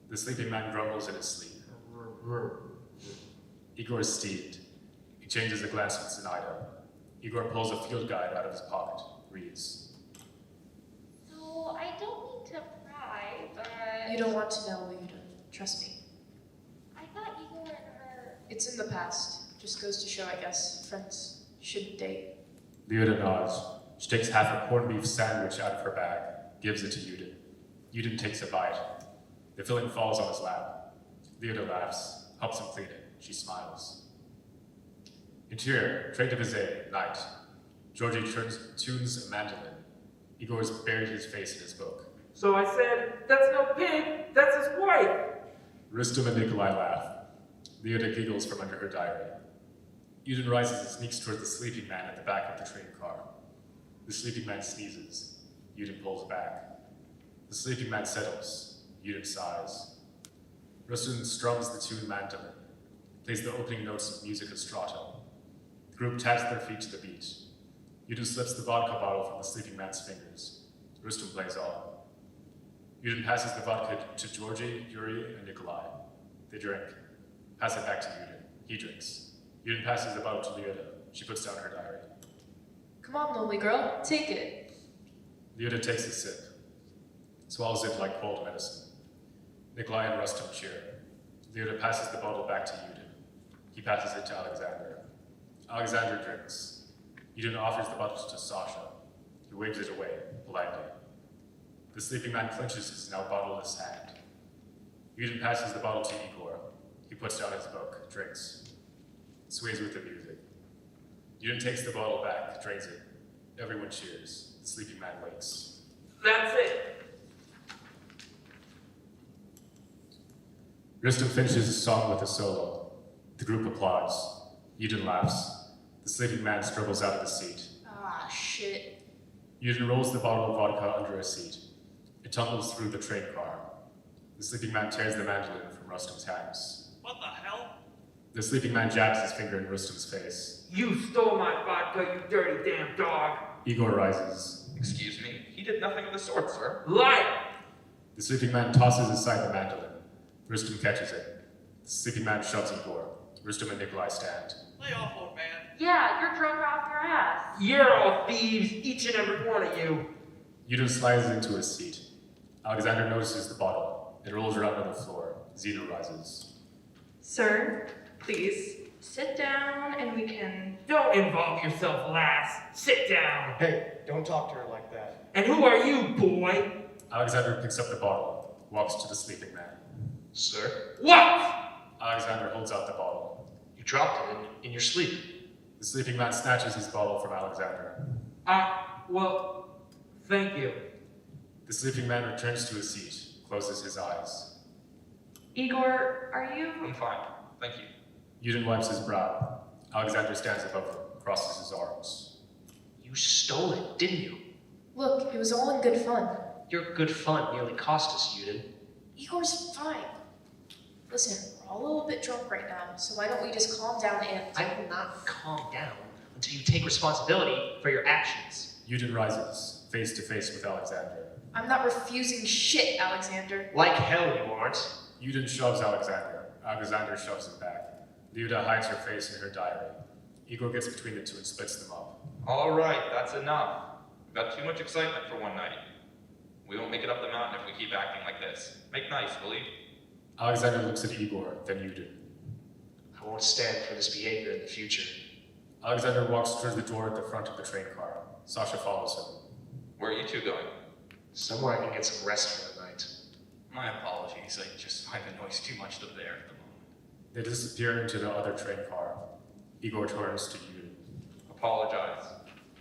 Speaker 11: The sleeping man grumbles in his sleep. Igor is steamed. He changes a glance with Zenaida. Igor pulls a field guide out of his pocket, reads.
Speaker 7: So I don't mean to pry,
Speaker 5: You don't want to know, Leota. Trust me.
Speaker 7: I thought Igor and her...
Speaker 5: It's in the past. Just goes to show, I guess, friends shouldn't date.
Speaker 11: Leota nods. She takes half a corned beef sandwich out of her bag, gives it to Yudin. Yudin takes a bite. The filling falls on his lap. Leota laughs, helps him clean it. She smiles. Interior, Trait de Visée, night. Georgie tunes a mandolin. Igor's buried his face in his book.
Speaker 9: So I said, that's no pig, that's his wife.
Speaker 11: Rustum and Nikolai laugh. Leota giggles from under her diary. Yudin rises and sneaks toward the sleeping man at the back of the train car. The sleeping man sneezes. Yudin pulls back. The sleeping man settles. Yudin sighs. Rustum strums the tuned mandolin, plays the opening notes of music strato. The group taps their feet to the beat. Yudin slips the vodka bottle from the sleeping man's fingers. Rustum plays on. Yudin passes the vodka to Georgie, Yuri, and Nikolai. They drink. Pass it back to Yudin. He drinks. Yudin passes the bottle to Leota. She puts down her diary.
Speaker 5: Come on, lonely girl, take it.
Speaker 11: Leota takes a sip. Swallows it like cold medicine. Nikolai and Rustum cheer. Leota passes the bottle back to Yudin. He passes it to Alexander. Alexander drinks. Yudin offers the bottle to Sasha. He waves it away, politely. The sleeping man clenches his now bottleless hand. Yudin passes the bottle to Igor. He puts down his book, drinks. Sways with the music. Yudin takes the bottle back, drains it. Everyone cheers. The sleeping man wakes.
Speaker 9: That's it.
Speaker 11: Rustum finishes his song with a solo. The group applauds. Yudin laughs. The sleeping man struggles out of the seat.
Speaker 5: Ah, shit.
Speaker 11: Yudin rolls the bottle of vodka under a seat. It tumbles through the train car. The sleeping man tears the mandolin from Rustum's hands.
Speaker 12: What the hell?
Speaker 11: The sleeping man jabs his finger in Rustum's face.
Speaker 9: You stole my vodka, you dirty damn dog.
Speaker 11: Igor rises.
Speaker 13: Excuse me, he did nothing of the sort, sir.
Speaker 9: Liar!
Speaker 11: The sleeping man tosses aside the mandolin. Rustum catches it. The sleeping man shoves Igor. Rustum and Nikolai stand.
Speaker 12: Lay off, old man.
Speaker 14: Yeah, you're drunk off your ass.
Speaker 9: You're all thieves, each and every one of you.
Speaker 11: Yudin slides into his seat. Alexander notices the bottle. It rolls around on the floor. Zeno rises.
Speaker 10: Sir, please, sit down and we can...
Speaker 9: Don't involve yourself, lass. Sit down.
Speaker 8: Hey, don't talk to her like that.
Speaker 9: And who are you, boy?
Speaker 11: Alexander picks up the bottle, walks to the sleeping man.
Speaker 15: Sir,
Speaker 9: What?
Speaker 11: Alexander holds out the bottle.
Speaker 15: you dropped it in your sleep.
Speaker 11: The sleeping man snatches his bottle from Alexander.
Speaker 9: Well, thank you.
Speaker 11: The sleeping man returns to his seat, closes his eyes.
Speaker 10: Igor, are you...
Speaker 13: I'm fine, thank you.
Speaker 11: Yudin wipes his brow. Alexander stands above him, crosses his arms.
Speaker 15: You stole it, didn't you?
Speaker 5: Look, it was all in good fun.
Speaker 15: Your good fun nearly cost us, Yudin.
Speaker 5: Igor's fine. Listen, we're all a little bit drunk right now, so why don't we just calm down and...
Speaker 15: I will not calm down until you take responsibility for your actions.
Speaker 11: Yudin rises, face to face with Alexander.
Speaker 5: I'm not refusing shit, Alexander.
Speaker 15: Like hell you aren't.
Speaker 11: Yudin shoves Alexander. Alexander shoves him back. Leota hides her face in her diary. Igor gets between the two and splits them up.
Speaker 13: All right, that's enough. We've got too much excitement for one night. We won't make it up the mountain if we keep acting like this. Make nice, will you?
Speaker 11: Alexander looks at Igor, then Yudin.
Speaker 15: I won't stand for this behavior in the future.
Speaker 11: Alexander walks towards the door at the front of the train car. Sasha follows him.
Speaker 13: Where are you two going?
Speaker 15: Somewhere I can get some rest for the night.
Speaker 16: My apologies, I just find the noise too much to bear at the moment.
Speaker 11: They disappear into the other train car. Igor turns to Yudin.
Speaker 13: Apologize.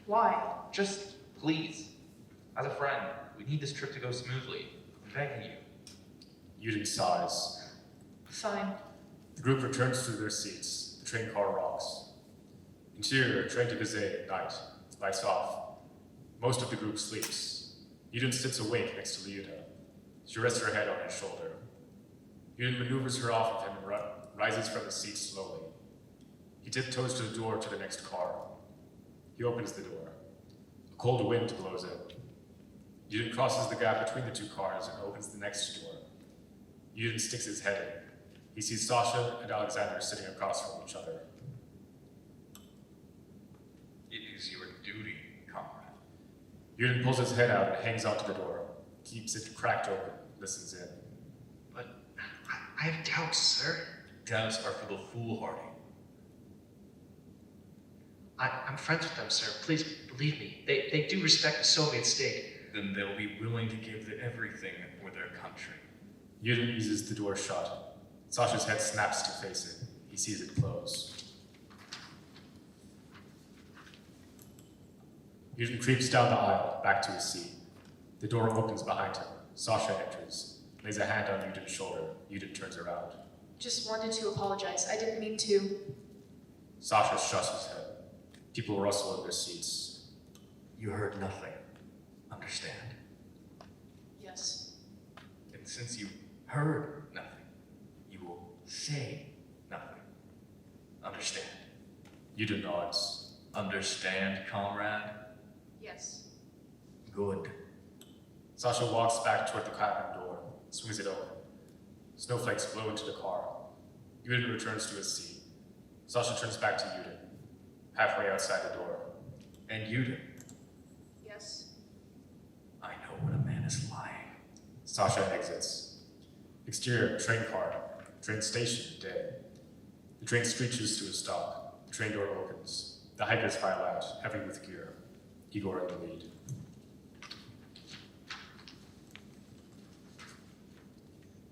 Speaker 5: Why?
Speaker 13: Just, please. As a friend, we need this trip to go smoothly. I'm begging you.
Speaker 11: Yudin sighs.
Speaker 5: Fine.
Speaker 11: The group returns to their seats. The train car rocks. Interior, train to Visée, night. Lights off. Most of the group sleeps. Yudin sits awake next to Leota. She rests her head on his shoulder. Yudin maneuvers her off of him and rises from his seat slowly. He tiptoes to the door to the next car. He opens the door. A cold wind blows in. Yudin crosses the gap between the two cars and opens the next door. Yudin sticks his head in. He sees Sasha and Alexander sitting across from each other.
Speaker 16: It is your duty, comrade.
Speaker 11: Yudin pulls his head out and hangs onto the door. Keeps it cracked open, listens in.
Speaker 15: I have doubts, sir.
Speaker 12: Doubts are for the foolhardy.
Speaker 15: I'm friends with them, sir. Please believe me. They do respect the Soviet state.
Speaker 12: Then they'll be willing to give everything for their country.
Speaker 11: Yudin eases the door shut. Sasha's head snaps to face it. He sees it close. Yudin creeps down the aisle, back to his seat. The door opens behind him. Sasha enters, lays a hand on Yudin's shoulder. Yudin turns around.
Speaker 5: Just wanted to apologize. I didn't mean to.
Speaker 11: Sasha shuts his head. People rustle in their seats.
Speaker 12: You heard nothing. Understand?
Speaker 5: Yes.
Speaker 12: And since you heard nothing, you will say nothing. Understand?
Speaker 11: Yudin nods.
Speaker 12: Understand, comrade?
Speaker 5: Yes.
Speaker 12: Good.
Speaker 11: Sasha walks back toward the cabin door, swings it open. Snowflakes blow into the car. Yudin returns to his seat. Sasha turns back to Yudin, halfway outside the door.
Speaker 12: And Yudin,
Speaker 5: Yes.
Speaker 12: I know when a man is lying.
Speaker 11: Sasha exits. Exterior, train car. Train station, day. The train screeches to a stop. The train door opens. The hikers file out, heavy with gear. Igor in the lead.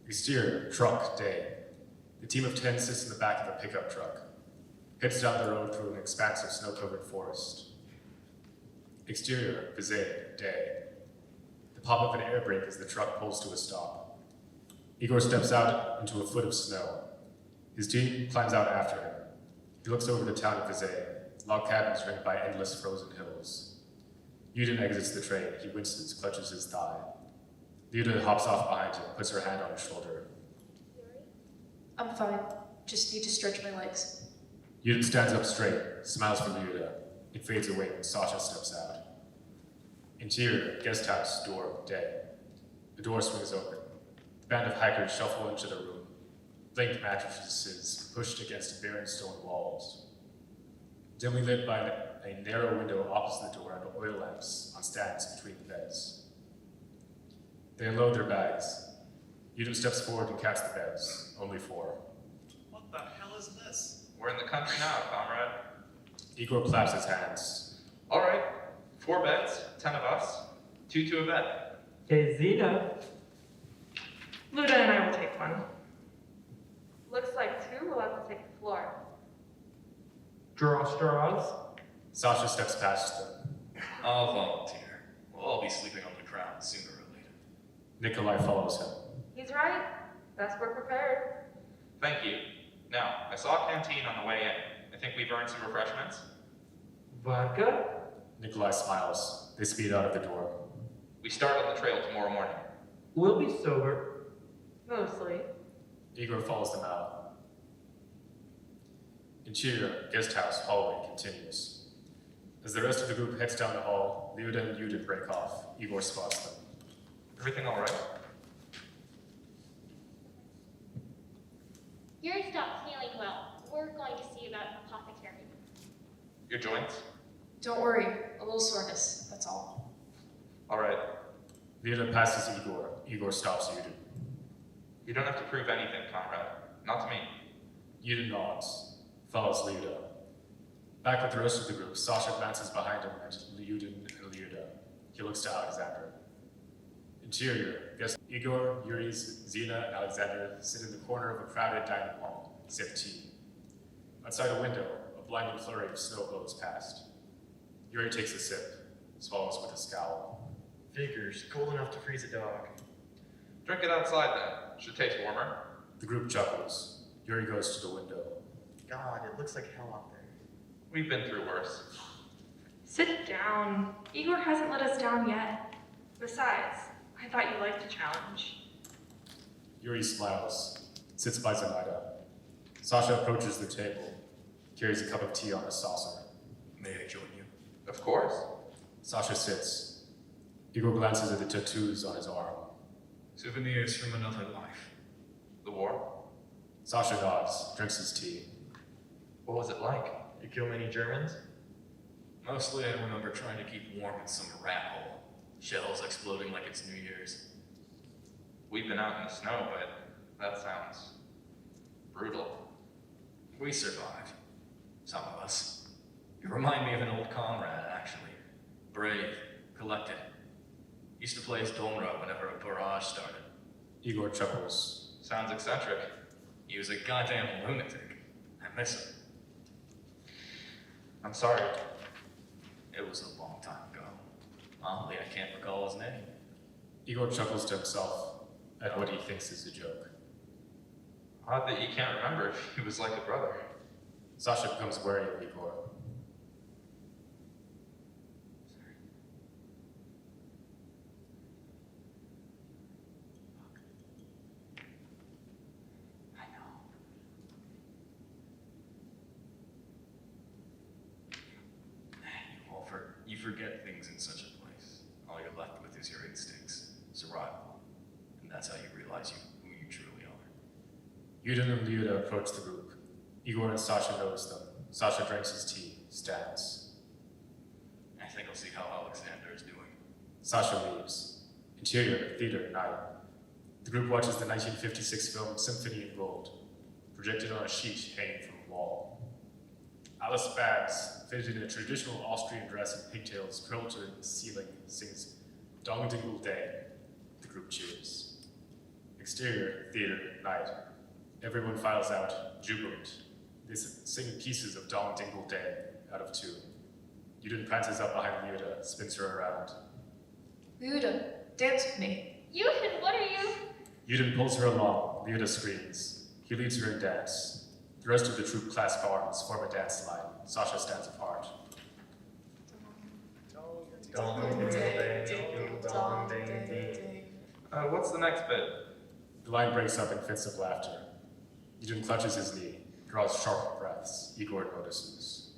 Speaker 11: Exterior, truck, day. The team of 10 sits in the back of a pickup truck. Heads down the road through an expanse of snow-covered forest. Exterior, Bizet, day. The pop of an air brake as the truck pulls to a stop. Igor steps out into a foot of snow. His team climbs out after him. He looks over the town of Bizet, log cabins ringed by endless frozen hills. Yudin exits the train. He winces, clutches his thigh. Lyuda hops off behind him, puts her hand on his shoulder.
Speaker 5: I'm fine. Just need to stretch my legs.
Speaker 11: Yudin stands up straight, smiles for Lyuda. It fades away when Sasha steps out. Interior, guest house, door, day. The door swings open. The band of hikers shuffle into the room. Linked mattresses pushed against barren stone walls. Dimly lit by a narrow window opposite the door and oil lamps on stands between the beds. They unload their bags. Yudin steps forward and counts the beds. Only 4.
Speaker 17: What the hell is this?
Speaker 13: We're in the country now, comrade.
Speaker 11: Igor claps his hands.
Speaker 13: All right, 4 beds, 10 of us, 2 to a bed.
Speaker 9: Hey, Zena.
Speaker 10: Luda and I will take one. Looks like 2 will have to take the floor.
Speaker 9: Draw straws.
Speaker 11: Sasha steps past them.
Speaker 12: I'll volunteer. We'll all be sleeping on the ground sooner or later.
Speaker 11: Nikolai follows him.
Speaker 10: He's right. Best we're prepared.
Speaker 13: Thank you. Now, I saw a canteen on the way in. I think we've earned some refreshments.
Speaker 9: Vodka?
Speaker 11: Nikolai smiles. They speed out of the door.
Speaker 13: We start on the trail tomorrow morning.
Speaker 9: We'll be sober.
Speaker 10: Mostly.
Speaker 11: Igor follows them out. Interior, guest house, hallway continues. As the rest of the group heads down the hall, Lyuda and Yudin break off. Igor spots them.
Speaker 13: Everything all right?
Speaker 7: Yuri's not feeling well. We're going to see about an apothecary.
Speaker 13: Your joints?
Speaker 5: Don't worry. A little soreness. That's all.
Speaker 13: All right.
Speaker 11: Lyuda passes Igor. Igor stops Yudin.
Speaker 13: You don't have to prove anything, comrade. Not to me.
Speaker 11: Yudin nods. Follows Lyuda. Back with the rest of the group, Sasha glances behind him at Yudin and Lyuda. He looks to Alexander. Interior, guest Igor, Yuri, Zena, and Alexander sit in the corner of a crowded dining hall, sip tea. Outside a window, a blinding flurry of snow blows past. Yuri takes a sip, swallows with a scowl.
Speaker 8: Figures, cold enough to freeze a dog.
Speaker 13: Drink it outside then. Should taste warmer.
Speaker 11: The group chuckles. Yuri goes to the window.
Speaker 8: God, it looks like hell out there.
Speaker 13: We've been through worse.
Speaker 10: Sit down. Igor hasn't let us down yet. Besides, I thought you liked a challenge.
Speaker 11: Yuri smiles, sits by Zenaida. Sasha approaches their table, carries a cup of tea on a saucer.
Speaker 12: May I join you?
Speaker 13: Of course.
Speaker 11: Sasha sits. Igor glances at the tattoos on his arm.
Speaker 12: Souvenirs from another life.
Speaker 13: The war?
Speaker 11: Sasha nods, drinks his tea.
Speaker 8: What was it like? You kill many Germans?
Speaker 12: Mostly I remember trying to keep warm in some rat hole. Shells exploding like it's New Year's.
Speaker 13: We've been out in the snow, but that sounds
Speaker 16: Brutal. We survived. Some of us. You remind me of an old comrade, actually. Brave, collected. Used to play his Domra whenever a barrage started.
Speaker 11: Igor chuckles.
Speaker 13: Sounds eccentric.
Speaker 16: He was a goddamn lunatic. I miss him.
Speaker 13: I'm sorry.
Speaker 16: It was a long time ago. Oddly, I can't recall his name.
Speaker 11: Igor chuckles to himself at what he thinks is a joke.
Speaker 13: Odd that you can't remember. He was like a brother.
Speaker 11: Sasha becomes wary of Igor.
Speaker 16: You forget things in such a place. All you're left with is your instincts, survival. And that's how you realize who you truly are.
Speaker 11: Yudin and Lyuda approach the group. Igor and Sasha notice them. Sasha drinks his tea, stands.
Speaker 16: I think I'll see how Alexander is doing.
Speaker 11: Sasha leaves. Interior, theater, night. The group watches the 1956 film Symphony in Gold, projected on a sheet hanging from a wall. Alice Bags, fitted in a traditional Austrian dress and pigtails curled to the ceiling, sings Dong Dingle Day. The group cheers. Exterior, theater, night. Everyone files out, jubilant. They sing pieces of Dong Dingle Day out of tune. Yudin prances up behind Lyuda, spins her around.
Speaker 5: Lyuda, dance with me.
Speaker 7: Yudin, what are you?
Speaker 11: Yudin pulls her along. Lyuda screams. He leads her in dance. The rest of the troupe clasp arms, form a dance line. Sasha stands apart.
Speaker 13: What's the next bit?
Speaker 11: The line breaks up in fits of laughter. Yudin clutches his knee, draws sharp breaths. Igor notices.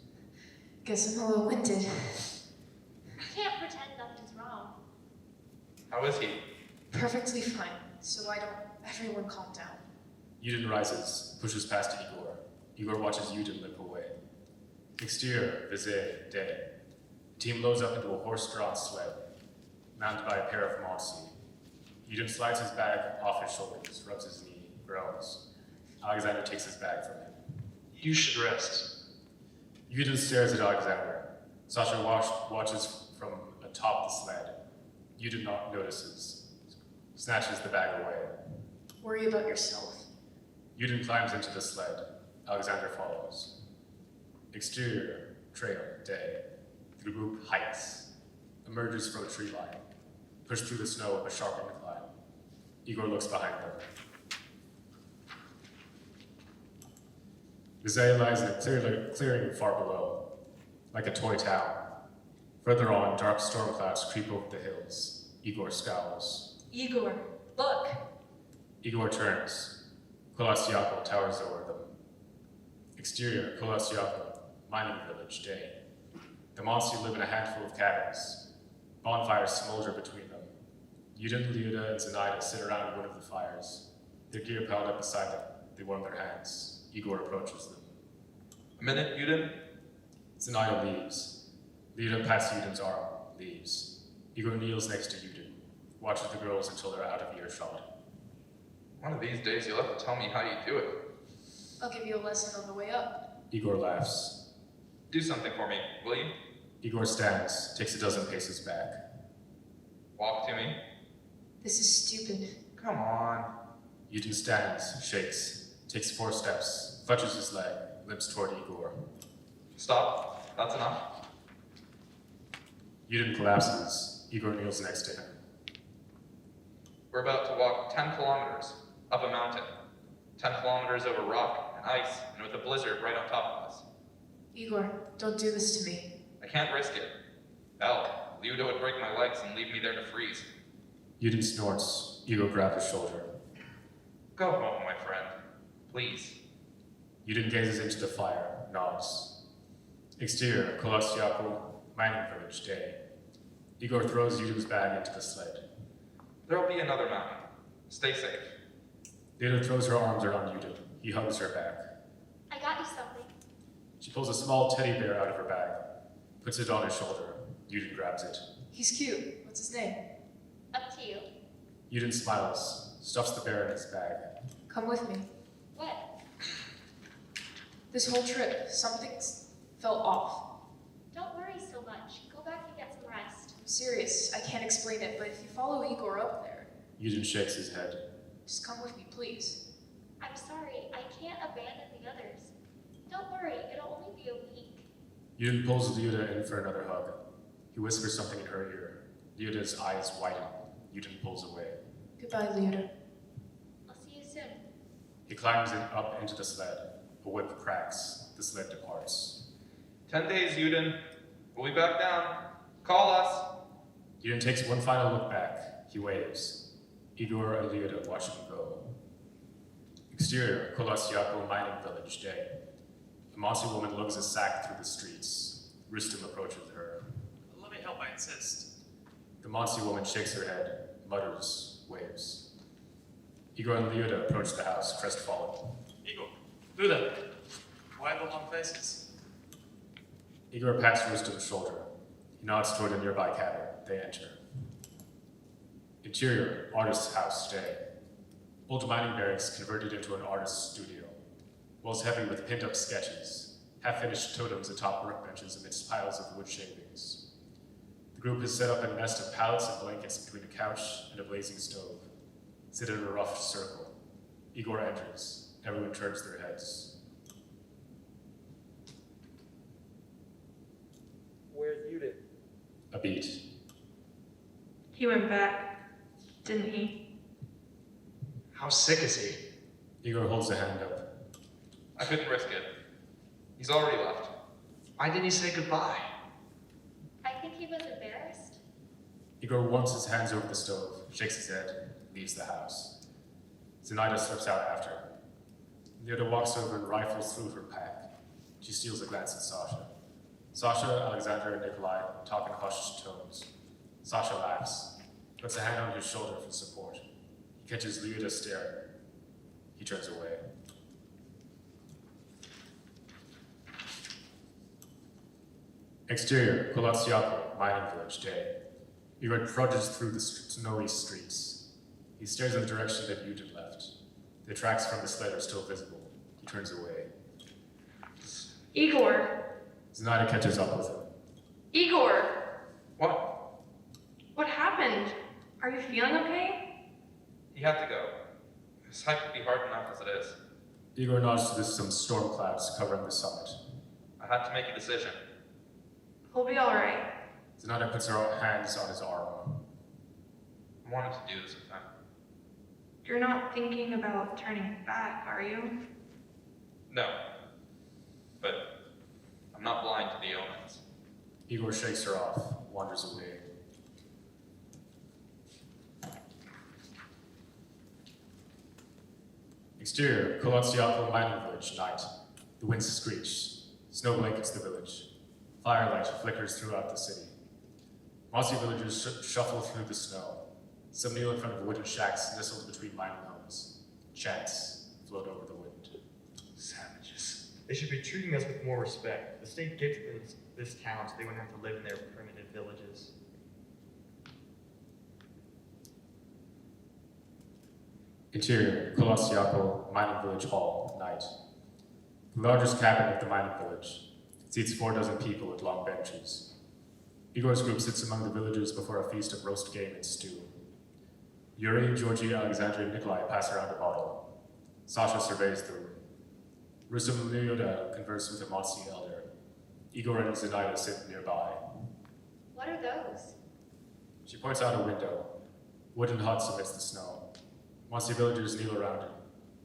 Speaker 5: Guess I'm a little winded.
Speaker 7: I can't pretend nothing's wrong.
Speaker 13: How is he?
Speaker 5: Perfectly fine, so why don't everyone calm down?
Speaker 11: Yudin rises, pushes past Igor. Igor watches Yudin limp away. Exterior, Vizay, day. The team loads up into a horse-drawn sled, mounted by a pair of Monsi. Yudin slides his bag off his shoulders, rubs his knee, groans. Alexander takes his bag from him.
Speaker 15: You should rest.
Speaker 11: Yudin stares at Alexander. Sasha watches from atop the sled. Yudin notices, snatches the bag away.
Speaker 5: Worry about yourself.
Speaker 11: Yudin climbs into the sled. Alexander follows. Exterior, trail, day. The group hikes, emerges from a tree line, pushed through the snow up a sharp incline. Igor looks behind them. Vizay lies in a clearing far below, like a toy town. Further on, dark storm clouds creep over the hills. Igor scowls.
Speaker 14: Igor, look.
Speaker 11: Igor turns. Kolasyako towers over them. Exterior, Kolasyako, mining village, day. The Monsi live in a handful of cabins. Bonfires smolder between them. Yudin, Lyuda, and Zenaida sit around one of the fires. Their gear piled up beside them. They warm their hands. Igor approaches them.
Speaker 13: A minute, Yudin?
Speaker 11: Zenaida leaves. Lyuda pats Yudin's arm, leaves. Igor kneels next to Yudin, watches the girls until they're out of earshot.
Speaker 13: One of these days you'll have to tell me how you do it.
Speaker 5: I'll give you a lesson on the way up.
Speaker 11: Igor laughs.
Speaker 13: Do something for me, will you?
Speaker 11: Igor stands, takes a dozen paces back.
Speaker 13: Walk to me.
Speaker 5: This is stupid.
Speaker 13: Come on.
Speaker 11: Yudin stands, shakes, takes 4 steps, clutches his leg, limps toward Igor.
Speaker 13: Stop. That's enough.
Speaker 11: Yudin collapses. Igor kneels next to him.
Speaker 13: We're about to walk 10 kilometers up a mountain. 10 kilometers over rock and ice, and with a blizzard right on top of us.
Speaker 5: Igor, don't do this to me.
Speaker 13: I can't risk it. Hell, Lyuda would break my legs and leave me there to freeze.
Speaker 11: Yudin snorts. Igor grabs his shoulder.
Speaker 13: Go home, my friend. Please.
Speaker 11: Yudin gazes into the fire, nods. Exterior, Kolostyako, mining village, day. Igor throws Yudin's bag into the sled.
Speaker 13: There'll be another mountain. Stay safe.
Speaker 11: Lyuda throws her arms around Yudin. He hugs her back.
Speaker 7: I got you something.
Speaker 11: She pulls a small teddy bear out of her bag, puts it on his shoulder. Yudin grabs it.
Speaker 5: He's cute. What's his name?
Speaker 7: Up to you.
Speaker 11: Yudin smiles, stuffs the bear in his bag.
Speaker 5: Come with me.
Speaker 7: What?
Speaker 5: This whole trip, something's felt off.
Speaker 7: Don't worry so much. Go back and get some rest.
Speaker 5: I'm serious, I can't explain it, but if you follow Igor up there,
Speaker 11: Yudin shakes his head.
Speaker 5: just come with me, please.
Speaker 7: I'm sorry, I can't abandon the others. Don't worry, it'll only be a week.
Speaker 11: Yudin pulls Lyuda in for another hug. He whispers something in her ear. Lyuda's eyes widen. Yudin pulls away.
Speaker 5: Goodbye, Lyuda.
Speaker 7: I'll see you soon.
Speaker 11: He climbs up into the sled. A whip cracks. The sled departs.
Speaker 13: 10 days, Yudin. We'll be back down. Call us.
Speaker 11: Yudin takes one final look back. He waves. Igor and Lyuda watch him go. Exterior, Kolosyako mining village, day. A mossy woman lugs a sack through the streets. Rustum approaches her.
Speaker 6: Let me help, I insist.
Speaker 11: The mossy woman shakes her head, mutters, waves. Igor and Lyuda approach the house, crestfallen.
Speaker 6: Igor, Luda, why the long faces?
Speaker 11: Igor pats Rustum's shoulder. He nods toward a nearby cabin. They enter. Interior, artist's house, day. Old mining barracks converted into an artist's studio. Walls heavy with pinned-up sketches. Half-finished totems atop workbenches amidst piles of wood shavings. The group has set up a nest of pallets and blankets between a couch and a blazing stove. Sit in a rough circle. Igor enters. Everyone turns their heads.
Speaker 9: Where's Yudin?
Speaker 11: A beat.
Speaker 10: He went back, didn't he?
Speaker 15: How sick is he?
Speaker 11: Igor holds a hand up.
Speaker 13: I couldn't risk it. He's already left.
Speaker 15: Why didn't he say goodbye?
Speaker 7: I think he was embarrassed.
Speaker 11: Igor warms his hands over the stove, shakes his head, leaves the house. Zenaida slips out after. Lyuda walks over and rifles through her pack. She steals a glance at Sasha. Sasha, Alexander, and Nikolai talk in hushed tones. Sasha laughs, puts a hand on his shoulder for support. He catches Lyuda staring. He turns away. Exterior, Kolosyako, mining village, day. Igor trudges through the snowy streets. He stares in the direction that Yudin left. The tracks from the sled are still visible. He turns away.
Speaker 10: Igor!
Speaker 11: Zenaida catches up with him.
Speaker 10: Igor!
Speaker 13: What?
Speaker 10: What happened? Are you feeling okay?
Speaker 13: He had to go. This hike would be hard enough as it is.
Speaker 11: Igor nods to some storm clouds covering the summit.
Speaker 13: I had to make a decision.
Speaker 10: He'll be alright.
Speaker 11: Zenaida puts her hands on his arm.
Speaker 13: I wanted to do this with him.
Speaker 10: You're not thinking about turning back, are you?
Speaker 13: No. But I'm not blind to the omens.
Speaker 11: Igor shakes her off, wanders away. Exterior, Kolosyako mining village, night. The wind screeches. Snow blankets the village. Firelight flickers throughout the city. Mossy villagers shuffle through the snow. Some kneel in front of wooden shacks nestled between mining homes. Chants float over the wind.
Speaker 8: Savages. They should be treating us with more respect. The state gifted this town so they wouldn't have to live in their primitive villages.
Speaker 11: Interior, Kolosyako mining village hall, night. The largest cabin of the mining village. Seats 4 people at long benches. Igor's group sits among the villagers before a feast of roast game and stew. Yuri, Georgie, Alexander, and Nikolai pass around a bottle. Sasha surveys the room. Rustum and Lyuda converse with a mossy elder. Igor and Zenaida sit nearby.
Speaker 7: What are those?
Speaker 11: She points out a window. Wooden huts amidst the snow. Mossy villagers kneel around it.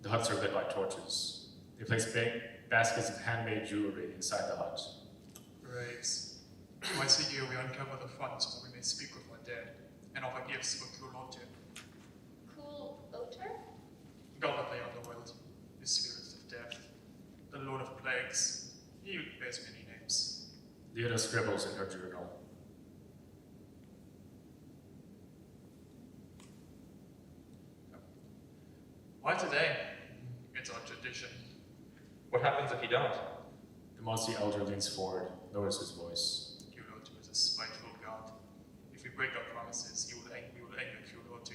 Speaker 11: The huts are lit by torches. They place baskets of handmade jewelry inside the hut.
Speaker 6: Braves. Twice a year we uncover the funds where we may speak with our dead and offer gifts for Kulote.
Speaker 7: Cool Oter?
Speaker 6: God of the underworld, the spirits of death, the Lord of Plagues, he bears many names.
Speaker 11: Lyuda scribbles in her journal.
Speaker 6: Why today? It's our tradition.
Speaker 13: What happens if you don't?
Speaker 11: The mossy elder leans forward, lowers his voice.
Speaker 6: Kulote is a spiteful god. If we break our promises, we will anger Kulote.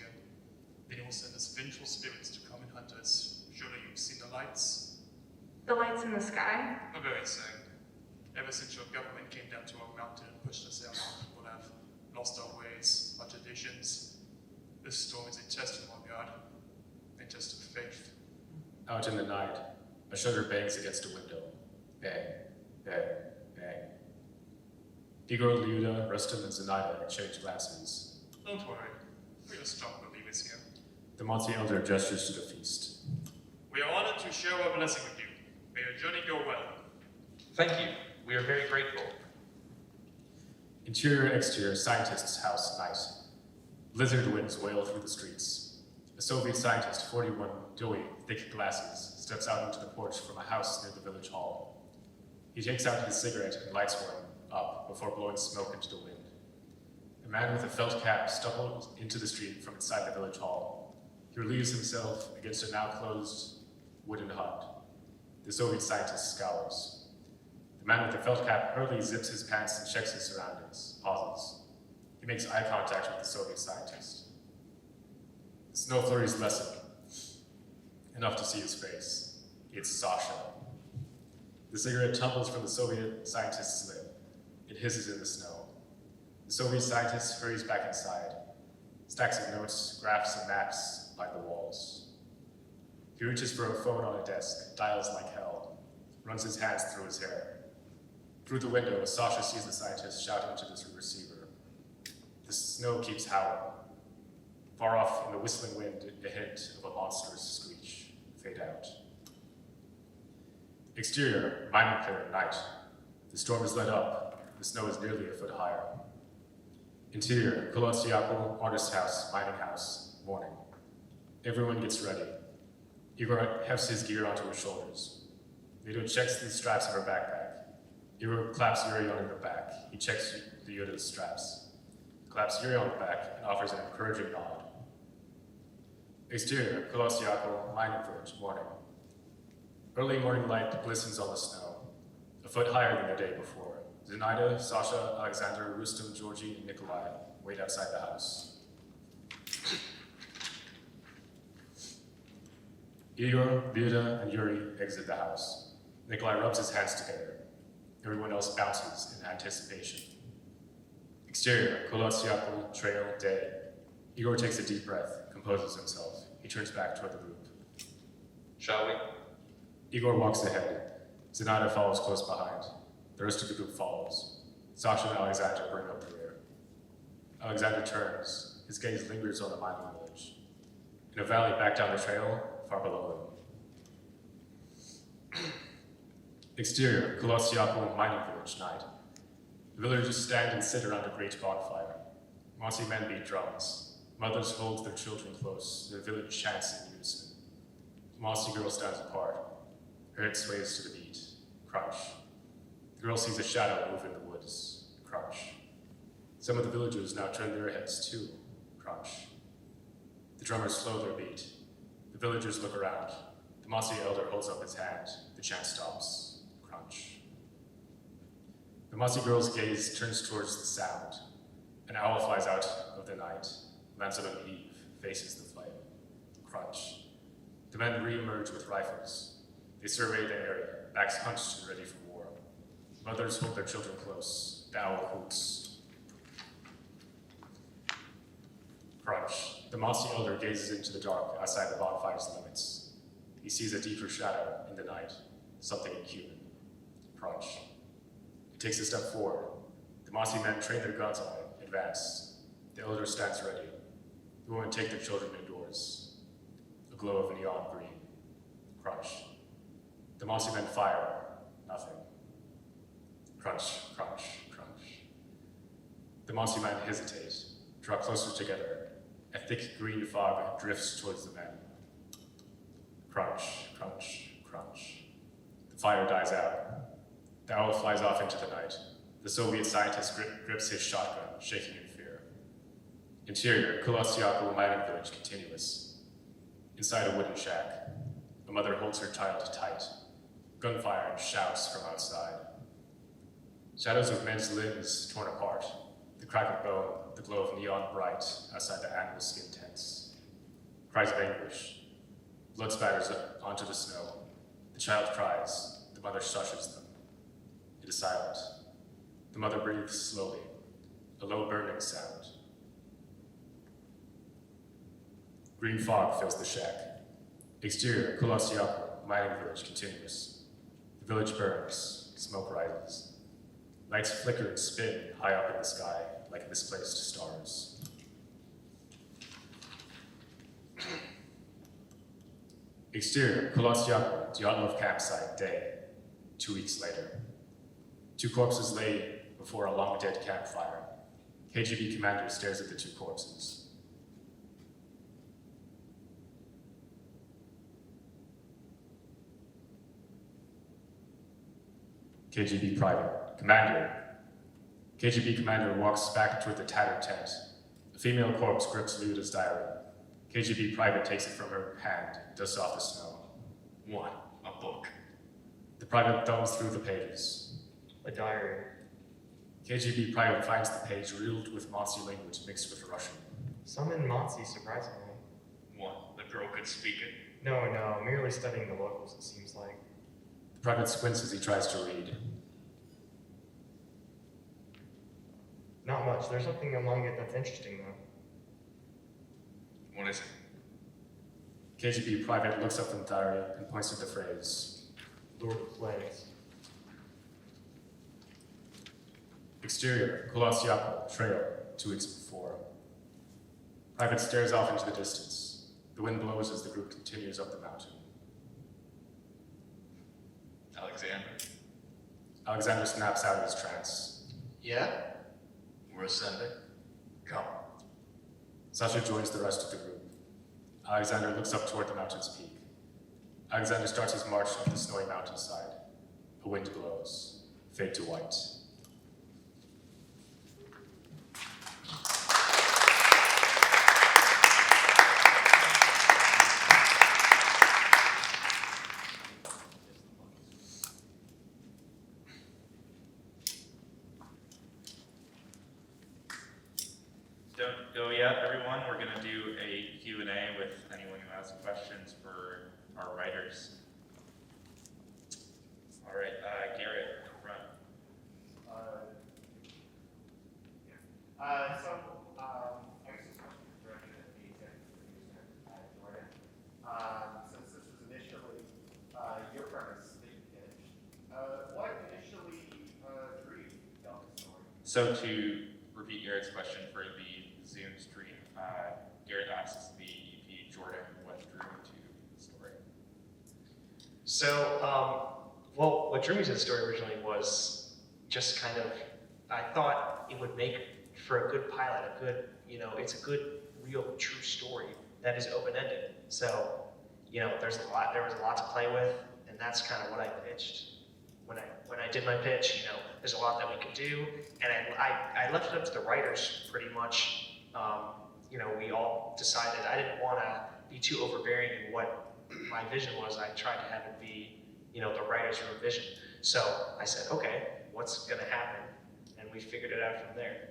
Speaker 6: Then he will send us vengeful spirits to come and hunt us. Surely you've seen the lights?
Speaker 10: The lights in the sky?
Speaker 6: A very same. Ever since your government came down to our mountain and pushed us out, people have lost our ways, our traditions. This storm is a test from our God, a test of faith.
Speaker 11: Out in the night, a shutter bangs against a window. Bang, bang, bang. Igor, Lyuda, Rustam, and Zenaida exchange glances.
Speaker 6: Don't worry, we are strong believers here.
Speaker 11: The Monty Elder gestures to the feast.
Speaker 6: We are honored to share our blessing with you. May your journey go well.
Speaker 13: Thank you. We are very grateful.
Speaker 11: Interior and exterior scientist's house night. Blizzard winds wail through the streets. A Soviet scientist, 41, doughy, thick glasses, steps out into the porch from a house near the village hall. He takes out his cigarette and lights one up before blowing smoke into the wind. A man with a felt cap stumbles into the street from inside the village hall. He relieves himself against a now closed wooden hut. The Soviet scientist scowls. The man with the felt cap hurriedly zips his pants and checks his surroundings, pauses. He makes eye contact with the Soviet scientist. The snow flurries lessen, enough to see his face. It's Sasha. The cigarette tumbles from the Soviet scientist's lip. It hisses in the snow. The Soviet scientist hurries back inside. Stacks of notes, graphs, and maps line the walls. He reaches for a phone on a desk, dials like hell, runs his hands through his hair. Through the window, Sasha sees the scientist shouting to the receiver. The snow keeps howling. Far off in the whistling wind, a hint of a monstrous screech. Fade out. Exterior, mining clear, night. The storm is let up. The snow is nearly a foot higher. Interior, Kolotsiakul, artist house, mining house, morning. Everyone gets ready. Igor hefts his gear onto his shoulders. Vito checks the straps of her backpack. Igor claps Yuri on the back. He checks the Yoda's straps. Claps Yuri on the back and offers an encouraging nod. Exterior, Kolossiakul, mining village, morning. Early morning light glistens on the snow, a foot higher than the day before. Zenaida, Sasha, Alexander, Rustam, Georgie, and Nikolai wait outside the house. Igor, Vida, and Yuri exit the house. Nikolai rubs his hands together. Everyone else bounces in anticipation. Exterior, Kolotsiakul, trail, day. Igor takes a deep breath, composes himself. He turns back toward the group.
Speaker 13: Shall we?
Speaker 11: Igor walks ahead. Zenaida follows close behind. The rest of the group follows. Sasha and Alexander bring up the rear. Alexander turns. His gaze lingers on the mining village. In a valley back down the trail, far below them. Exterior, Kolossiakul mining village, night. The villagers stand and sit around a great bonfire. Monty men beat drums. Mothers hold their children close. The village chants in unison. The Monty girl stands apart. Her head sways to the beat. Crunch. The girl sees a shadow move in the woods. Crunch. Some of the villagers now turn their heads too. Crunch. The drummers slow their beat. The villagers look around. The Monty elder holds up his hand. The chant stops. Crunch. The Monty girl's gaze turns towards the sound. An owl flies out of the night, lands on an eave, faces the flame. Crunch. The men re-emerge with rifles. They survey the area, backs hunched and ready for war. Mothers hold their children close. The owl hoots. Crunch. The Monty elder gazes into the dark outside the bonfire's limits. He sees a deeper shadow in the night, something inhuman. Crunch. He takes a step forward. The Monty men train their guns on it, advance. The elder stands ready. The women take their children indoors. A glow of neon green. Crunch. The Monty men fire. Nothing. Crunch, crunch, crunch. The Monty men hesitate, draw closer together. A thick green fog drifts towards the men. Crunch, crunch, crunch. The fire dies out. The owl flies off into the night. The Soviet scientist grips his shotgun, shaking in fear. Interior, Kolossiakul mining village, continuous. Inside a wooden shack, a mother holds her child tight. Gunfire and shouts from outside. Shadows of men's limbs torn apart. The crack of bone, the glow of neon bright outside the animal skin tents. Cries of anguish. Blood spatters onto the snow. The child cries. The mother shushes them. It is silent. The mother breathes slowly, a low burning sound. Green fog fills the shack. Exterior, Kulasiaku, mining village continues. The village burns, smoke rises. Lights flicker and spin high up in the sky like misplaced stars. Exterior, Kulasiaku, Dyatlov campsite, day. 2 weeks later. 2 corpses lay before a long dead campfire. KGB commander stares at the 2 corpses. KGB private, commander. KGB commander walks back toward the tattered tent. A female corpse grips Lyuda's diary. KGB private takes it from her hand, dusts off the snow.
Speaker 16: What? A book.
Speaker 11: The private thumbs through the pages.
Speaker 8: A diary.
Speaker 11: KGB private finds the page riddled with Monsey language mixed with Russian.
Speaker 8: Some in Monsey, surprisingly.
Speaker 16: What? The girl could speak it?
Speaker 8: No, merely studying the locals, it seems like.
Speaker 11: The private squints as he tries to read.
Speaker 8: Not much. There's something among it that's interesting, though.
Speaker 16: What is it?
Speaker 11: KGB private looks up from the diary and points to the phrase,
Speaker 8: Lord of Flames.
Speaker 11: Exterior, Kulasiaku, trail, 2 weeks before. Private stares off into the distance. The wind blows as the group continues up the mountain. Alexander snaps out of his trance.
Speaker 16: Yeah? We're ascending. Come.
Speaker 11: Sasha joins the rest of the group. Alexander looks up toward the mountain's peak. Alexander starts his march up the snowy mountainside. A wind blows. Fade to white.
Speaker 1: Don't go yet, everyone. We're going to do a Q&A with anyone who has questions for our writers. All right, Garrett, up front.
Speaker 18: I guess this question is directed at the executive producer, Jordan. Since this was initially your premise that you pitched, what initially drew you down the story?
Speaker 1: So to repeat Garrett's question for the Zoom stream, Garrett asks the EP Jordan what drew him to the story.
Speaker 15: So, well, what drew me to the story originally was just kind of, I thought it would make for a good pilot, it's a good, real, true story that is open-ended. So, there was a lot to play with, and that's kind of what I pitched. When I did my pitch, there's a lot that we could do, and I left it up to the writers pretty much. We all decided I didn't want to be too overbearing in what my vision was. I tried to have it be, the writer's own vision. So I said, okay, what's going to happen? And we figured it out from there.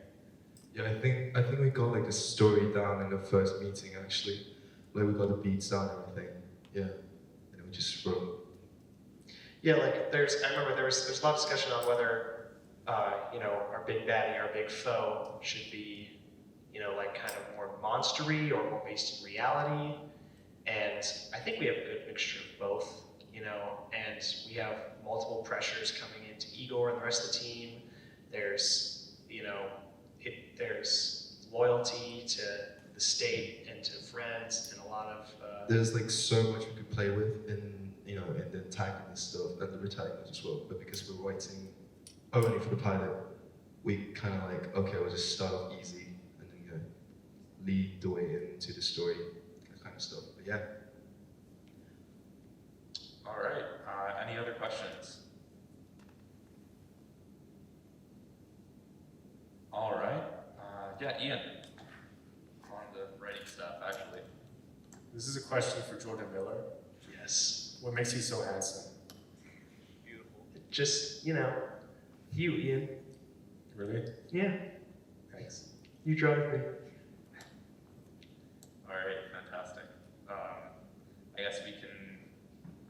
Speaker 3: Yeah, I think we got like the story down in the first meeting actually. Like we got the beats down and everything. Yeah, and we just wrote.
Speaker 15: Yeah, I remember there was a lot of discussion on whether, our big baddie, our big foe should be, kind of more monstery or more based in reality. And I think we have a good mixture of both, and we have multiple pressures coming into Igor and the rest of the team. There's, there's loyalty to the state and to friends and a lot of...
Speaker 3: There's like so much we could play with in the antagonist stuff and the protagonist as well, but because we're writing only for the pilot, we kind of like, okay, we'll just start off easy and then lead the way into the story, that kind of stuff. But yeah.
Speaker 1: All right, any other questions? All right, yeah, Ian, on the writing stuff, actually.
Speaker 11: This is a question for Jordan Miller.
Speaker 15: Yes.
Speaker 11: What makes you so handsome?
Speaker 15: Beautiful. Just, you, Ian.
Speaker 11: Really?
Speaker 15: Yeah.
Speaker 11: Thanks.
Speaker 15: You drive me.
Speaker 1: All right, fantastic. I guess we can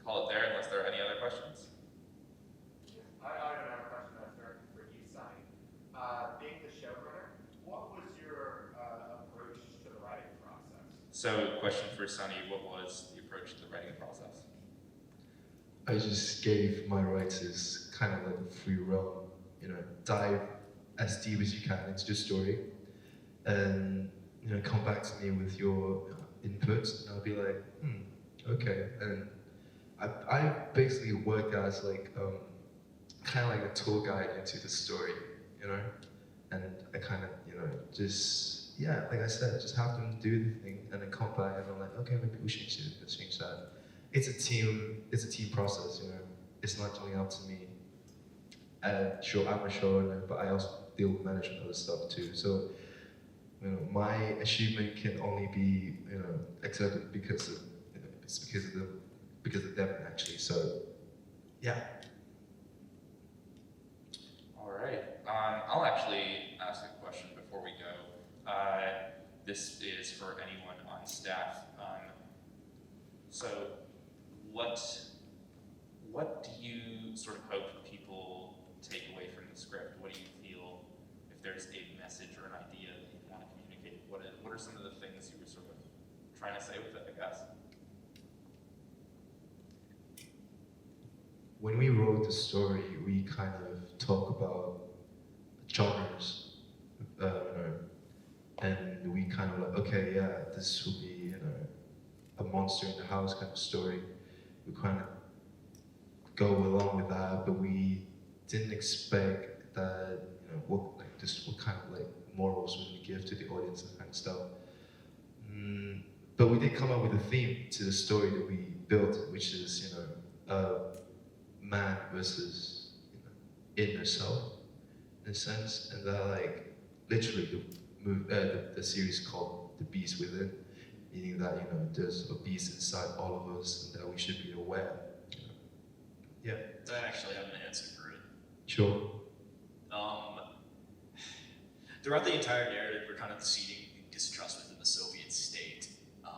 Speaker 1: call it there unless there are any other So, question for Sunny, what was the approach to the writing process?
Speaker 19: I just gave my writers kind of like a free roam, dive as deep as you can into the story, and come back to me with your inputs, and I'll be like, okay. And I basically work as like kind of like a tour guide into the story, and I kind of just like I said, just have them do the thing, and then come back, and I'm like, okay, maybe we should change that. It's a team process, It's not only up to me. Sure, I'm a showrunner, but I also deal with management other stuff too. So, my achievement can only be, accepted because of, it's because of them actually. So, yeah.
Speaker 1: All right. I'll actually ask a question before we go. This is for anyone on staff. So, what do you sort of hope people take away from the script? What do you feel, if there's a message or an idea that you want to communicate? What are some of the things you were sort of trying to say with it, I guess?
Speaker 19: When we wrote the story, we kind of talk about genres, and we kind of like, okay, yeah, this will be, a monster in the house kind of story. We kind of go along with that, but we didn't expect that, what kind of like morals we would give to the audience and kind of stuff. But we did come up with a theme to the story that we built, which is, man versus inner self, in a sense, and that like literally the series called The Beast Within, meaning that there's a beast inside all of us and that we should be aware. Yeah.
Speaker 20: I actually have an answer for it.
Speaker 19: Sure.
Speaker 20: Throughout the entire narrative, we're kind of seeding distrust within the Soviet state,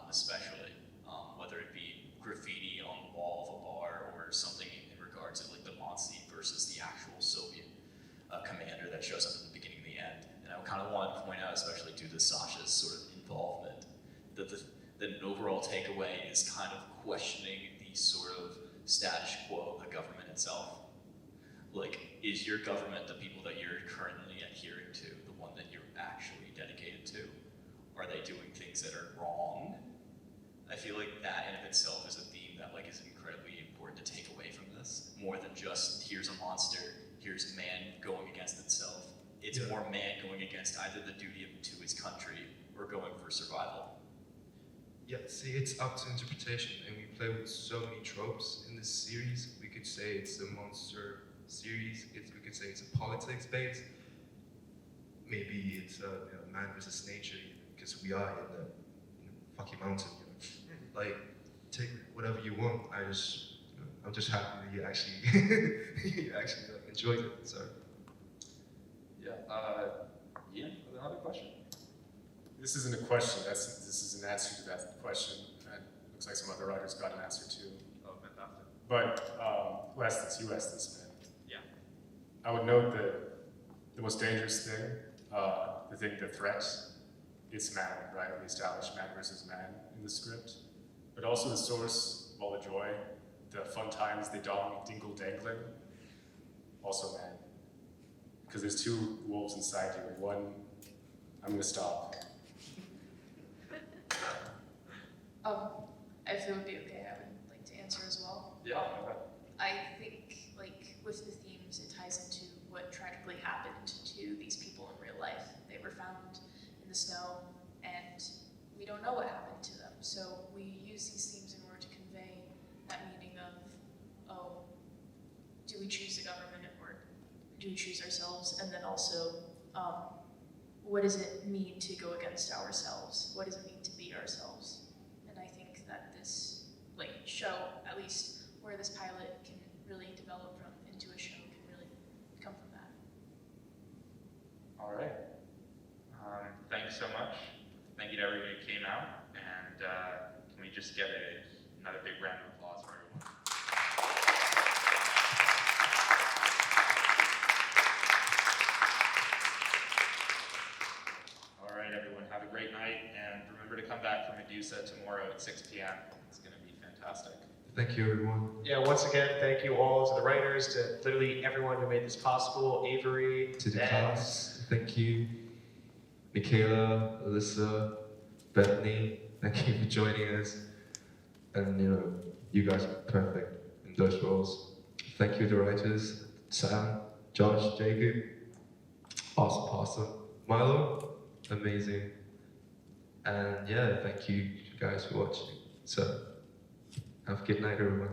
Speaker 20: especially, whether it be graffiti on the wall of a bar or something in regards to like the Nazi versus the actual Soviet commander that shows up at the beginning and the end. And I kind of wanted to point out, especially due to Sasha's sort of involvement, that the overall takeaway is kind of questioning the sort of status quo of the government itself. Like, is your government, the people that you're currently adhering to, the one that you're actually dedicated to? Are they doing things that are wrong? I feel like that in of itself is a theme that like is incredibly important to take away from this. More than just, here's a monster, here's man going against itself. It's more man going against either the duty to his country or going for survival.
Speaker 19: Yeah, see, it's up to interpretation, and we play with so many tropes in this series. We could say it's a monster series, we could say it's a politics base. Maybe it's man versus nature, because we are in the fucking mountain. Like, take whatever you want. I'm just happy that you actually like, enjoyed it. So.
Speaker 11: Yeah. Ian, another question? This isn't a question. This is an answer to that question. And looks like some other writers got an answer too.
Speaker 1: Oh, fantastic.
Speaker 11: But who asked this? You asked this, man.
Speaker 1: Yeah.
Speaker 11: I would note that the most dangerous thing, the threat, it's man, right? We established man versus man in the script. But also the source of all the joy, the fun times, the dingle dangling, also man. Because there's two wolves inside you, and one, I'm gonna stop.
Speaker 5: If it would be okay, I would like to answer as well.
Speaker 1: Yeah.
Speaker 5: I think, like, with the themes, it ties into what tragically happened to these people in real life. They were found in the snow, and we don't know what happened to them. So we use these themes in order to convey that meaning of, oh, do we choose the government or do we choose ourselves? And then also, what does it mean to go against ourselves? What does it mean to be ourselves? And I think that this show, at least where this pilot can really develop from into a show, can really come from that.
Speaker 1: All right. Thanks so much. Thank you to everybody who came out. And can we just get another big round of applause for everyone? All right, everyone, have Have a great night, and remember to come back for Medusa tomorrow at 6 p.m. It's going to be fantastic.
Speaker 19: Thank you, everyone.
Speaker 15: Yeah, once again, thank you all to the writers, to literally everyone who made this possible. Avery,
Speaker 19: To the
Speaker 15: Dan.
Speaker 19: cast, thank you. Michaela, Alyssa, Bethany, thank you for joining us. And you guys are perfect in those roles. Thank you to the writers, Sam, Josh, Jacob, awesome, Milo, amazing. And yeah, thank you guys for watching. So, have a good night, everyone.